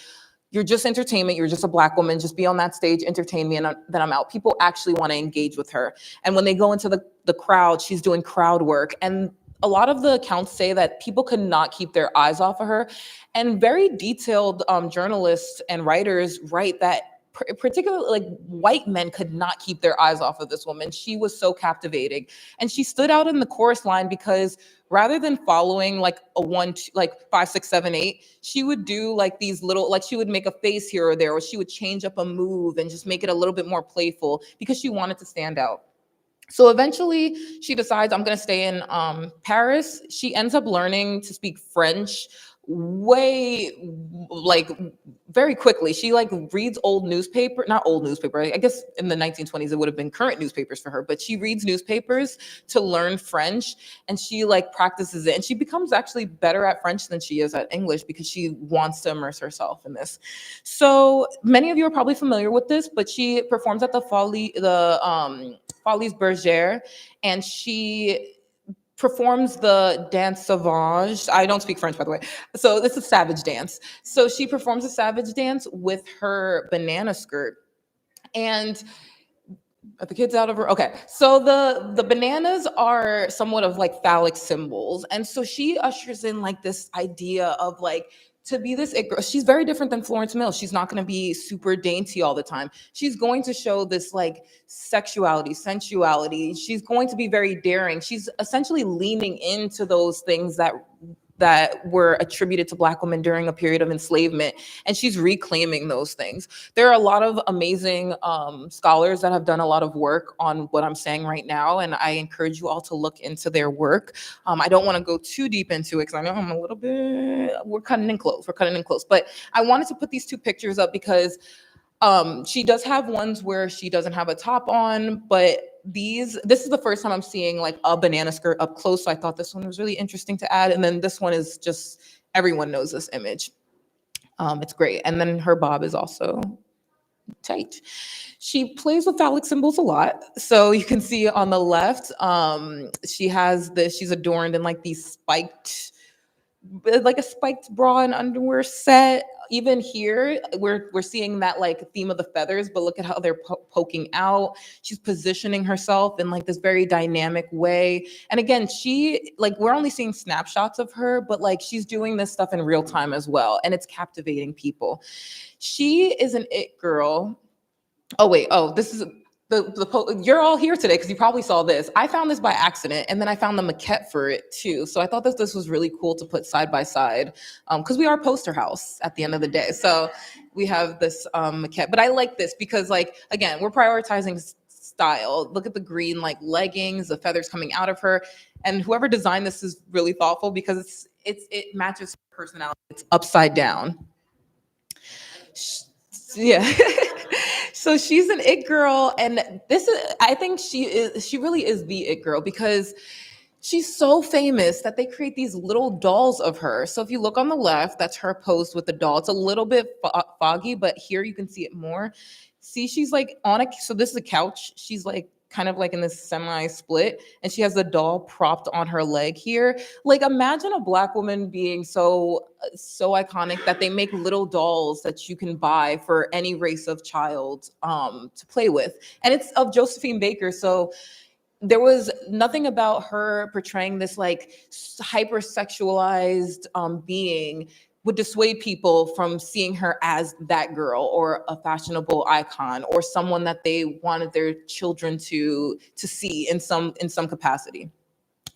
Speaker 2: you're just entertainment, you're just a Black woman, just be on that stage, entertain me, and then I'm out. People actually want to engage with her. And when they go into the crowd, she's doing crowd work. And a lot of the accounts say that people could not keep their eyes off of her. And very detailed journalists and writers write that particularly like white men could not keep their eyes off of this woman. She was so captivating. And she stood out in the chorus line because rather than following like a 1, 2, like 5, 6, 7, 8, she would do like these little, like she would make a face here or there, or she would change up a move and just make it a little bit more playful because she wanted to stand out. So eventually she decides, I'm going to stay in Paris. She ends up learning to speak French very quickly. She like reads not old newspaper. I guess in the 1920s, it would have been current newspapers for her, but she reads newspapers to learn French and she like practices it. And she becomes actually better at French than she is at English because she wants to immerse herself in this. So many of you are probably familiar with this, but she performs at the Folies Bergère, and she performs the dance sauvage. I don't speak French, by the way. So this is savage dance. So she performs a savage dance with her banana skirt. And are the kids out of her? Okay. So the bananas are somewhat of like phallic symbols. And so she ushers in like this idea of like, to be this it girl. She's very different than Florence Mills. She's not going to be super dainty all the time. She's going to show this like sexuality, sensuality. She's going to be very daring. She's essentially leaning into those things that were attributed to Black women during a period of enslavement, and she's reclaiming those things. There are a lot of amazing scholars that have done a lot of work on what I'm saying right now, and I encourage you all to look into their work. I don't want to go too deep into it because I know I'm a little bit, we're cutting in close, but I wanted to put these 2 pictures up because she does have ones where she doesn't have a top on, but this is the first time I'm seeing like a banana skirt up close. So I thought this one was really interesting to add. And then this one is just, everyone knows this image. It's great. And then her bob is also tight. She plays with phallic symbols a lot. So you can see on the left, she's adorned in like these spiked, like a spiked bra and underwear set. Even here, we're seeing that like theme of the feathers, but look at how they're poking out. She's positioning herself in like this very dynamic way. And again, we're only seeing snapshots of her, but like she's doing this stuff in real time as well. And it's captivating people. She is an it girl. Oh, wait. Oh, this is you're all here today because you probably saw this. I found this by accident, and then I found the maquette for it too. So I thought that this was really cool to put side by side because we are a poster house at the end of the day. So we have this maquette, but I like this because, like, again, we're prioritizing style. Look at the green like leggings, the feathers coming out of her, and whoever designed this is really thoughtful because it matches her personality. It's upside down. Yeah. So she's an it girl, and I think she really is the it girl because she's so famous that they create these little dolls of her. So if you look on the left, that's her posed with the doll. It's a little bit foggy, but here you can see it more. See, she's like so this is a couch. She's like kind of like in this semi-split, and she has the doll propped on her leg here. Like imagine a Black woman being so iconic that they make little dolls that you can buy for any race of child to play with. And it's of Josephine Baker. So there was nothing about her portraying this like hypersexualized being would dissuade people from seeing her as that girl or a fashionable icon or someone that they wanted their children to see in some capacity.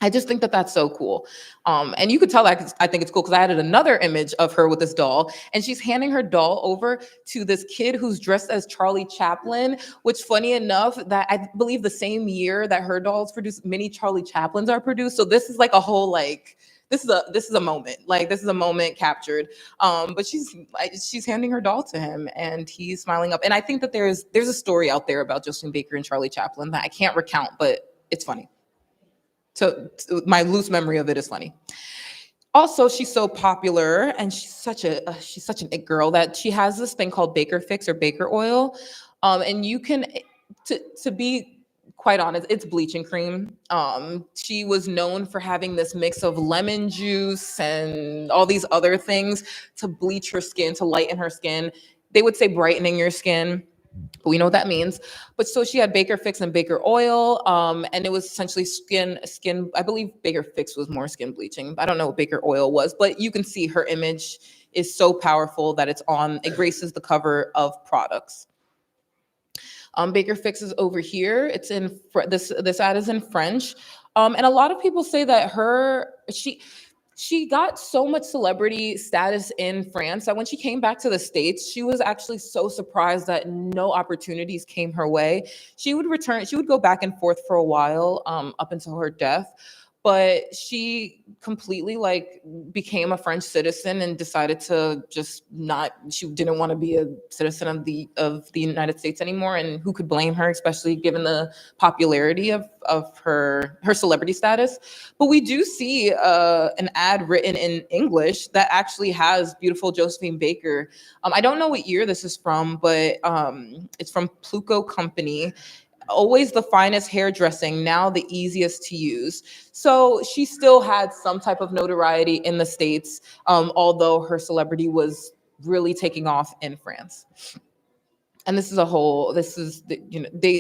Speaker 2: I just think that that's so cool. And you could tell that I think it's cool because I added another image of her with this doll, and she's handing her doll over to this kid who's dressed as Charlie Chaplin, which funny enough, that I believe the same year that her doll's produced, many Charlie Chaplins are produced. So this is like a whole like, this is a moment. Like this is a moment captured. But she's handing her doll to him and he's smiling up. And I think that there's a story out there about Josephine Baker and Charlie Chaplin that I can't recount, but it's funny. So my loose memory of it is funny. Also, she's so popular and she's such an it girl that she has this thing called Baker Fix or Baker Oil. And you can, to be quite honest, it's bleaching cream. She was known for having this mix of lemon juice and all these other things to bleach her skin, to lighten her skin. They would say brightening your skin. But we know what that means. But so she had Baker Fix and Baker Oil, and it was essentially skin. I believe Baker Fix was more skin bleaching. I don't know what Baker Oil was, but you can see her image is so powerful that it graces the cover of products. Baker Fix is over here. It's in this ad is in French, and a lot of people say that she got so much celebrity status in France that when she came back to the States, she was actually so surprised that no opportunities came her way. She would go back and forth for a while, up until her death. But she completely became a French citizen and decided to she didn't want to be a citizen of the United States anymore. And who could blame her, especially given the popularity of her celebrity status. But we do see an ad written in English that actually has beautiful Josephine Baker. I don't know what year this is from, but it's from Pluco Company. Always the finest hairdressing, now the easiest to use. So she still had some type of notoriety in the States, although her celebrity was really taking off in France. And they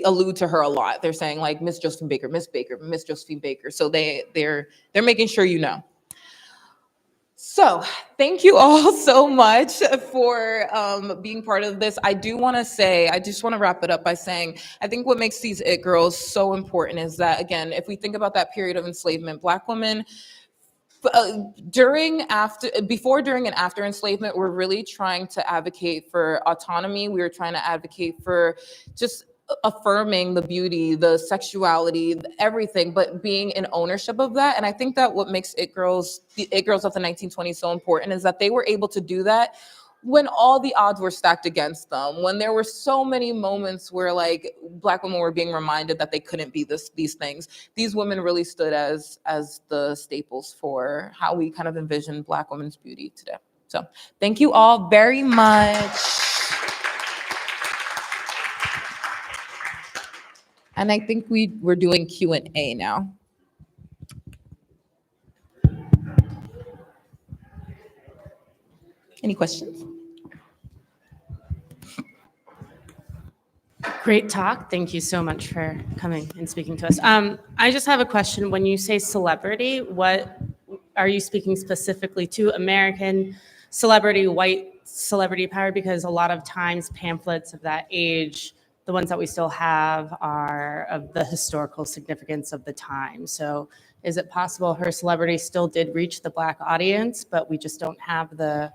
Speaker 2: allude to her a lot. They're saying like Miss Josephine Baker, Miss Baker, Miss Josephine Baker. So they're making sure you know. So thank you all so much for being part of this. I just want to wrap it up by saying, I think what makes these it girls so important is that, again, if we think about that period of enslavement, Black women, before, during, and after enslavement, we're really trying to advocate for autonomy. We were trying to advocate for just affirming the beauty, the sexuality, everything, but being in ownership of that. And I think that what makes the it girls of the 1920s so important is that they were able to do that when all the odds were stacked against them, when there were so many moments where Black women were being reminded that they couldn't be these things. These women really stood as the staples for how we kind of envision Black women's beauty today. So thank you all very much. And I think we're doing Q&A now. Any questions?
Speaker 3: Great talk. Thank you so much for coming and speaking to us. I just have a question. When you say celebrity, what are you speaking specifically to? American celebrity, white celebrity power? Because a lot of times pamphlets of that age, the ones that we still have, are of the historical significance of the time. So is it possible her celebrity still did reach the Black audience, but we just don't have the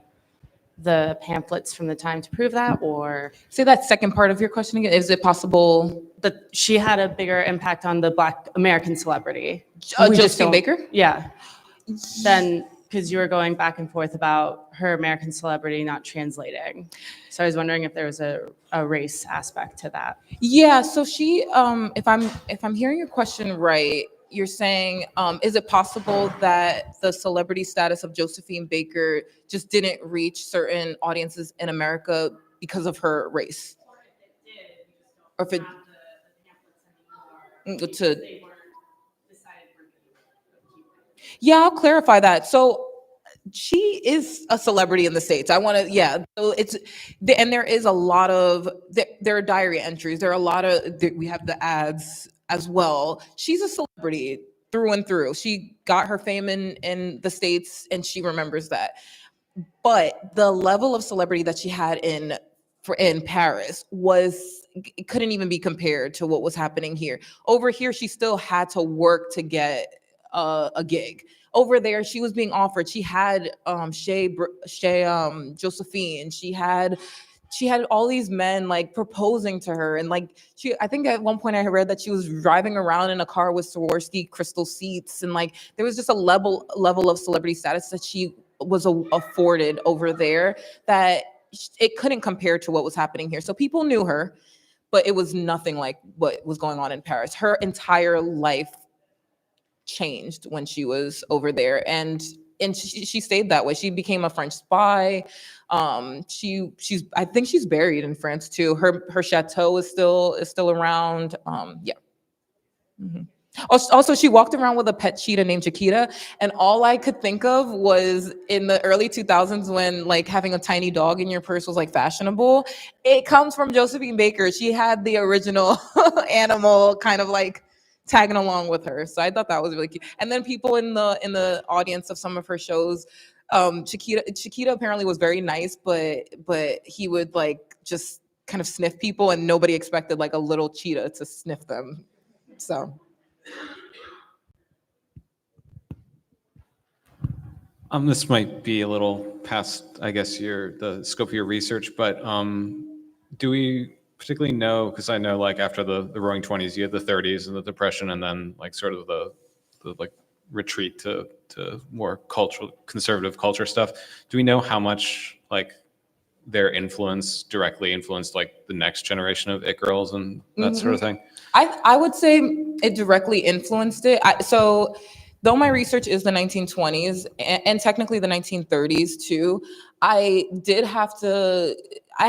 Speaker 3: pamphlets from the time to prove that? Or
Speaker 2: say that second part of your question again. Is it possible
Speaker 3: that she had a bigger impact on the Black American celebrity?
Speaker 2: Josephine Baker?
Speaker 3: Yeah. Then because you were going back and forth about her American celebrity not translating. So I was wondering if there was a race aspect to that.
Speaker 2: Yeah, so she if I'm hearing your question right, you're saying is it possible that the celebrity status of Josephine Baker just didn't reach certain audiences in America because of her race? Or if it to Yeah, I'll clarify that. So she is a celebrity in the States. I want to, yeah. So and there is a lot of, there are diary entries. There are a lot of, we have the ads as well. She's a celebrity through and through. She got her fame in the States and she remembers that. But the level of celebrity that she had in Paris it couldn't even be compared to what was happening here. Over here, she still had to work to get a gig. Over there, she was being offered. She had Josephine. She had all these men like proposing to her, and like I think at one point I read that she was driving around in a car with Swarovski crystal seats, and like there was just a level of celebrity status that she was afforded over there that it couldn't compare to what was happening here. So people knew her, but it was nothing like what was going on in Paris. Her entire life changed when she was over there, and she stayed that way. She became a French spy. She's I think she's buried in France too. Her chateau is still around. Yeah. Mm-hmm. Also, she walked around with a pet cheetah named Chiquita, and all I could think of was in the early 2000s when like having a tiny dog in your purse was like fashionable. It comes from Josephine Baker. She had the original animal kind of like tagging along with her, so I thought that was really cute. And then people in the audience of some of her shows, Chiquita apparently was very nice, but he would like just kind of sniff people, and nobody expected like a little cheetah to sniff them. So.
Speaker 4: This might be a little past, I guess, the scope of your research, but do we particularly know, because I know like after the Roaring '20s, you had the '30s and the Depression, and then like sort of the like retreat to more conservative culture stuff. Do we know how much like their influence directly influenced like the next generation of it girls and that sort of thing?
Speaker 2: I would say it directly influenced it. So though my research is the 1920s and technically the 1930s too, I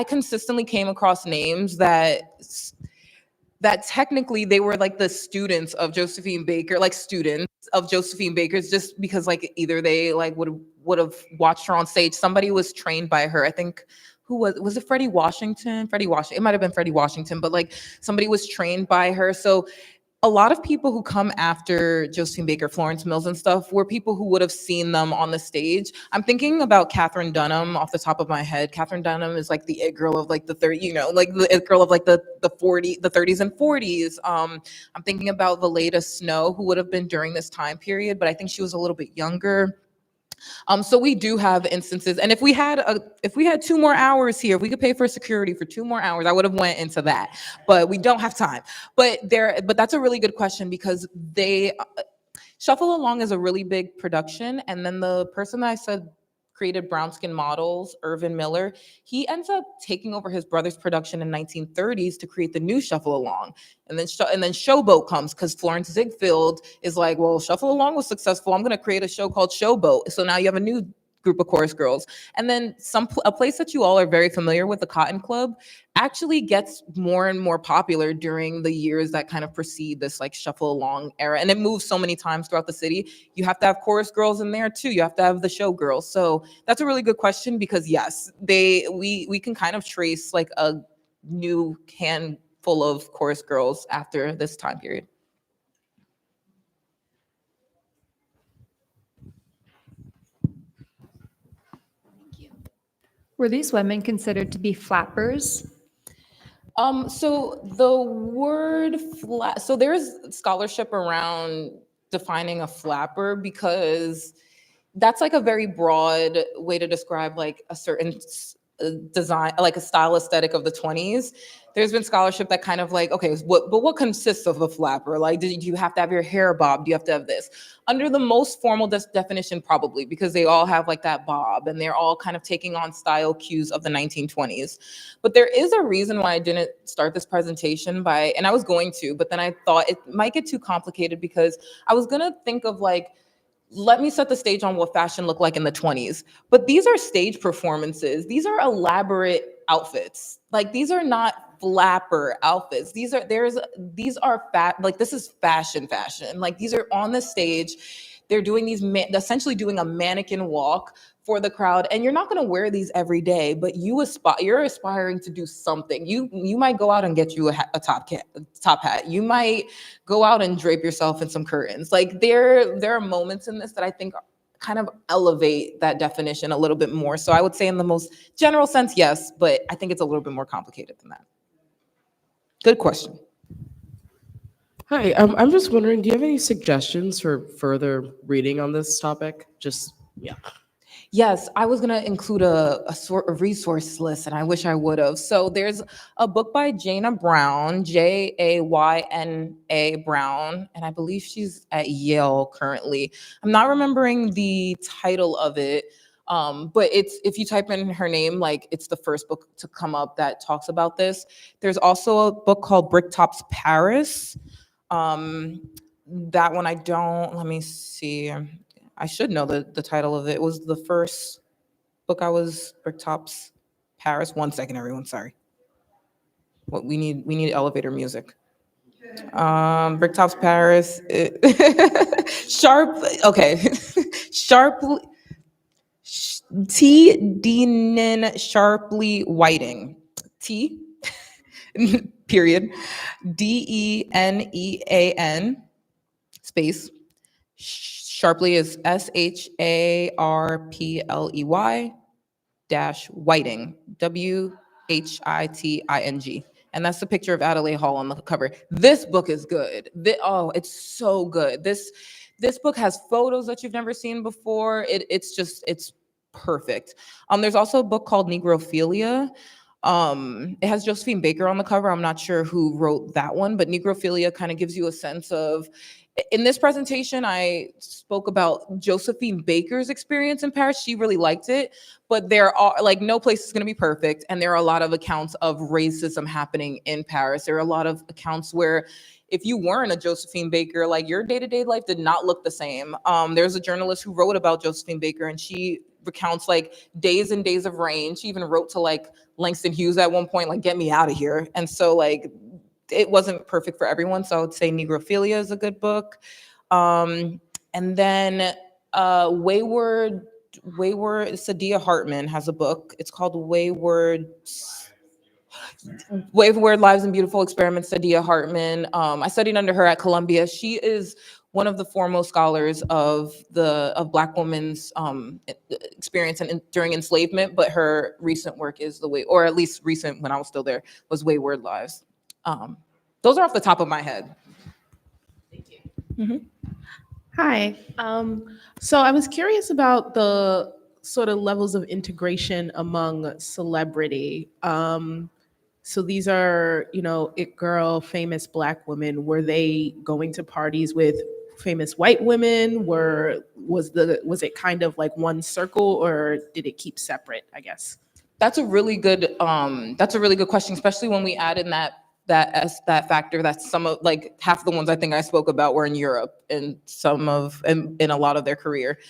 Speaker 2: consistently came across names that technically they were like the students of Josephine Baker, like students of Josephine Baker's, just because like either they like would have watched her on stage. Somebody was trained by her. I think who was it Freddie Washington? It might have been Freddie Washington, but like somebody was trained by her. So a lot of people who come after Josephine Baker, Florence Mills and stuff, were people who would have seen them on the stage. I'm thinking about Katherine Dunham off the top of my head. Katherine Dunham is like the it girl of like the 30s, like the it girl of like the 30s and 40s. I'm thinking about Valeda Snow, who would have been during this time period, but I think she was a little bit younger. So we do have instances, and if we had 2 more hours here, if we could pay for security for 2 more hours, I would have went into that, but we don't have time. But that's a really good question, because they Shuffle Along is a really big production, and then the person that I said created Brown Skin Models, Irvin Miller, he ends up taking over his brother's production in 1930s to create the new Shuffle Along. And then Showboat comes, because Florence Ziegfeld is like, well, Shuffle Along was successful, I'm going to create a show called Showboat. So now you have a new group of chorus girls. And then a place that you all are very familiar with, the Cotton Club, actually gets more and more popular during the years that kind of precede this like Shuffle Along era. And it moves so many times throughout the city. You have to have chorus girls in there too. You have to have the show girls. So that's a really good question, because yes, we can kind of trace like a new handful of chorus girls after this time period.
Speaker 5: Were these women considered to be flappers?
Speaker 2: So the word so there's scholarship around defining a flapper, because that's like a very broad way to describe like a certain design, like a style aesthetic of the 20s. There's been scholarship that kind of like, okay, what consists of a flapper? Like, do you have to have your hair bob? Do you have to have this? Under the most formal definition, probably, because they all have like that bob and they're all kind of taking on style cues of the 1920s. But there is a reason why I didn't start this presentation and I was going to, but then I thought it might get too complicated because I was gonna think of like, let me set the stage on what fashion looked like in the 20s. But these are stage performances. These are elaborate outfits. Like, these are not flapper outfits. These are like, this is fashion. Like, these are on the stage. They're doing essentially doing a mannequin walk for the crowd. And you're not going to wear these every day, but you're aspiring to do something. You might go out and get you a top hat. You might go out and drape yourself in some curtains. Like, there are moments in this that I think kind of elevate that definition a little bit more. So I would say in the most general sense, yes, but I think it's a little bit more complicated than that. Good question.
Speaker 6: Hi, I'm just wondering, do you have any suggestions for further reading on this topic?
Speaker 2: Yes, I was going to include a sort of resource list, and I wish I would have. So there's a book by Jayna Brown, Jayna Brown, and I believe she's at Yale currently. I'm not remembering the title of it, but if you type in her name, like, it's the first book to come up that talks about this. There's also a book called Bricktop's Paris. That one let me see. I should know the title of it. It was the first book Bricktop's Paris. 1 second, everyone, sorry. We need elevator music. Bricktop's Paris. Sharply T. Deanan Sharply Whiting. T. period. Denean space. Sharply is SHARPLEY Whiting, WHITING. And that's the picture of Adelaide Hall on the cover. This book is good. It's so good. This book has photos that you've never seen before. It's perfect. There's also a book called Negrophilia. It has Josephine Baker on the cover. I'm not sure who wrote that one, but Negrophilia kind of gives you a sense of, in this presentation, I spoke about Josephine Baker's experience in Paris. She really liked it, but there are, like, no place is going to be perfect. And there are a lot of accounts of racism happening in Paris. There are a lot of accounts where if you weren't a Josephine Baker, like, your day-to-day life did not look the same. There's a journalist who wrote about Josephine Baker, and she recounts like days and days of rain. She even wrote to like Langston Hughes at one point, like, get me out of here. And so, like, it wasn't perfect for everyone. So I would say Negrophilia is a good book. And then Wayward Sadia Hartman has a book. It's called Wayward Lives and Beautiful Experiments, Sadia Hartman. I studied under her at Columbia. She is one of the foremost scholars of Black women's experience during enslavement, but her recent work is or at least recent when I was still there, was Wayward Lives. Those are off the top of my head. Thank you.
Speaker 6: Mm-hmm. Hi. So I was curious about the sort of levels of integration among celebrity. So these are, it girl, famous Black women. Were they going to parties with famous white women? Was it kind of like one circle, or did it keep separate, I guess?
Speaker 2: That's a really good question, especially when we add in that factor that some of, like, half the ones I think I spoke about were in Europe and in a lot of their career.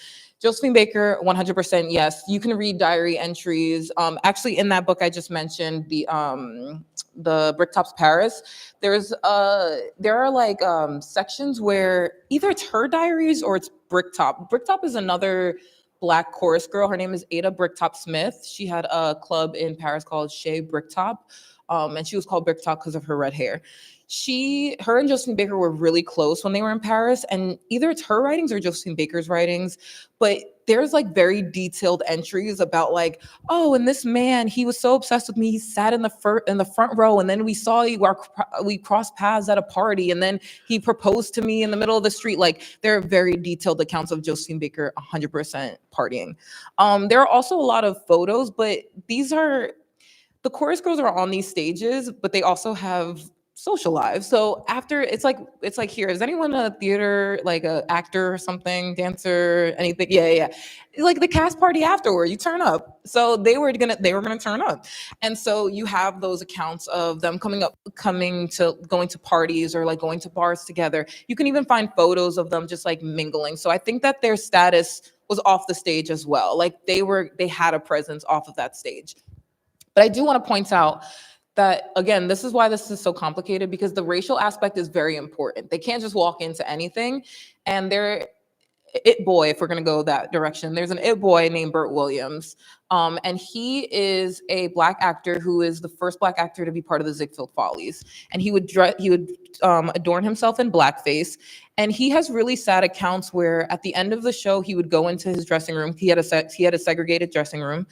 Speaker 2: Josephine Baker, 100% yes. You can read diary entries. Actually, in that book I just mentioned, the Bricktop's Paris, there are like sections where either it's her diaries or it's Bricktop. Bricktop is another Black chorus girl. Her name is Ada Bricktop Smith. She had a club in Paris called Chez Bricktop. And she was called Bricktop because of her red hair. Her and Josephine Baker were really close when they were in Paris, and either it's her writings or Josephine Baker's writings, but there's like very detailed entries about like, oh, and this man, he was so obsessed with me, he sat in the front row, and then we crossed paths at a party, and then he proposed to me in the middle of the street. Like, there are very detailed accounts of Josephine Baker 100% partying. There are also a lot of photos, but these are the chorus girls are on these stages, but they also have social lives. So after it's like here, is anyone a theater, like a actor or something, dancer, anything? Yeah. Like the cast party afterward, you turn up. So they were gonna turn up. And so you have those accounts of them going to parties or like going to bars together. You can even find photos of them just like mingling. So I think that their status was off the stage as well. Like they had a presence off of that stage. But I do want to point out that, again, this is why this is so complicated, because the racial aspect is very important. They can't just walk into anything. And they're it boy, if we're going to go that direction, there's an it boy named Burt Williams. And he is a Black actor who is the first Black actor to be part of the Ziegfeld Follies. And he would adorn himself in blackface. And he has really sad accounts where at the end of the show, he would go into his dressing room. He had a segregated dressing room,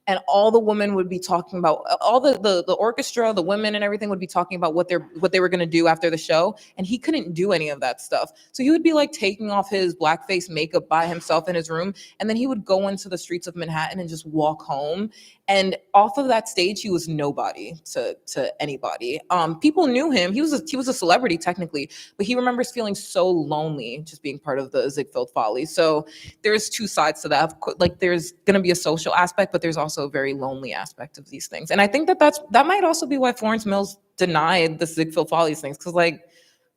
Speaker 2: and all the women would be talking about, all the orchestra, the women and everything would be talking about what they were going to do after the show, and he couldn't do any of that stuff. So he would be like taking off his blackface makeup by himself in his room, and then he would go into the streets of Manhattan and just walk home. And off of that stage, he was nobody to anybody. People knew him. He was a celebrity technically, but he remembers feeling so lonely just being part of the Ziegfeld Follies. So there's two sides to that. Like there's going to be a social aspect, but there's also a very lonely aspect of these things. And I think that might also be why Florence Mills denied the Ziegfeld Follies things, because like,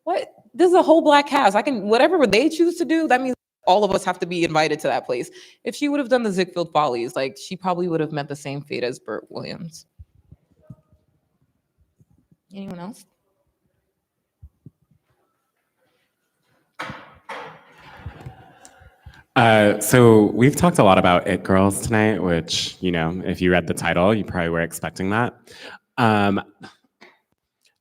Speaker 2: what? This is a whole Black cast. I can, whatever they choose to do, that means all of us have to be invited to that place. If she would have done the Ziegfeld Follies, like she probably would have met the same fate as Burt Williams. Anyone else?
Speaker 7: So we've talked a lot about it girls tonight, which, if you read the title, you probably were expecting that. I'm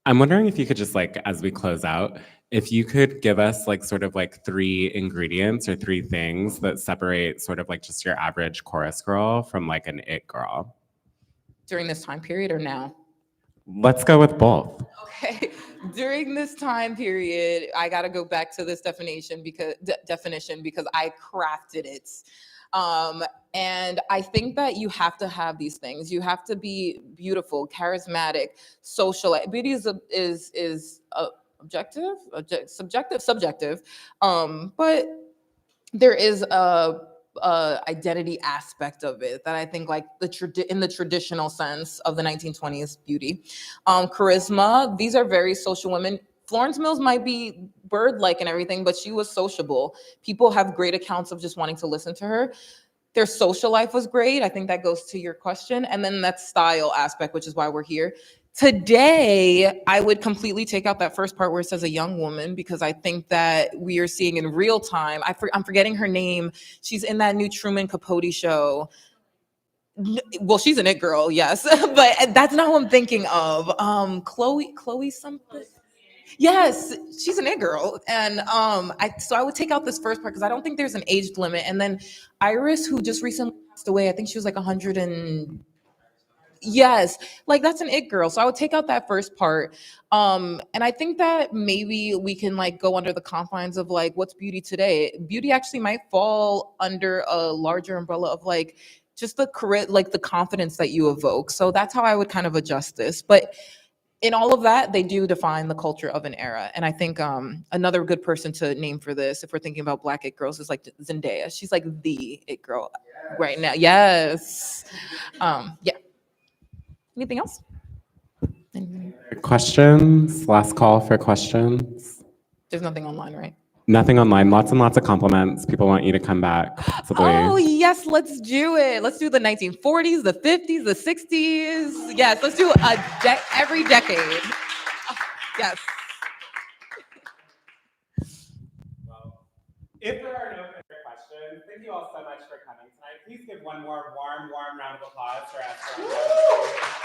Speaker 7: wondering if you could just, like, as we close out, if you could give us like sort of like 3 ingredients or 3 things that separate sort of like just your average chorus girl from like an it girl.
Speaker 2: During this time period or now?
Speaker 7: Let's go with both.
Speaker 2: Okay. During this time period, I got to go back to this definition because I crafted it. And I think that you have to have these things. You have to be beautiful, charismatic, social. Beauty is objective, subjective. But there is a identity aspect of it that I think, like in the traditional sense of the 1920s beauty, charisma. These are very social women. Florence Mills might be bird-like and everything, but she was sociable. People have great accounts of just wanting to listen to her. Their social life was great. I think that goes to your question. And then that style aspect, which is why we're here. Today, I would completely take out that first part where it says a young woman, because I think that we are seeing in real time. I'm forgetting her name. She's in that new Truman Capote show. Well, she's an it girl, yes, but that's not who I'm thinking of. Chloe something. Yes, she's an it girl, and I would take out this first part because I don't think there's an age limit. And then Iris, who just recently passed away, I think she was like 100 and yes, like that's an it girl. So I would take out that first part. And I think that maybe we can like go under the confines of like what's beauty today. Beauty actually might fall under a larger umbrella of like just the confidence that you evoke. So that's how I would kind of adjust this. But in all of that, they do define the culture of an era. And I think another good person to name for this, if we're thinking about Black it girls, is like Zendaya. She's like the it girl right now. Yes. Yeah. Anything else?
Speaker 7: Questions? Last call for questions.
Speaker 2: There's nothing online, right?
Speaker 7: Nothing online. Lots and lots of compliments. People want you to come back, possibly.
Speaker 2: Oh, yes, let's do it. Let's do the 1940s, the 50s, the 60s. Yes, let's do every decade. Yes.
Speaker 7: Well, if there are no further questions, thank you all so much for coming tonight. Please give one more warm round of applause for us.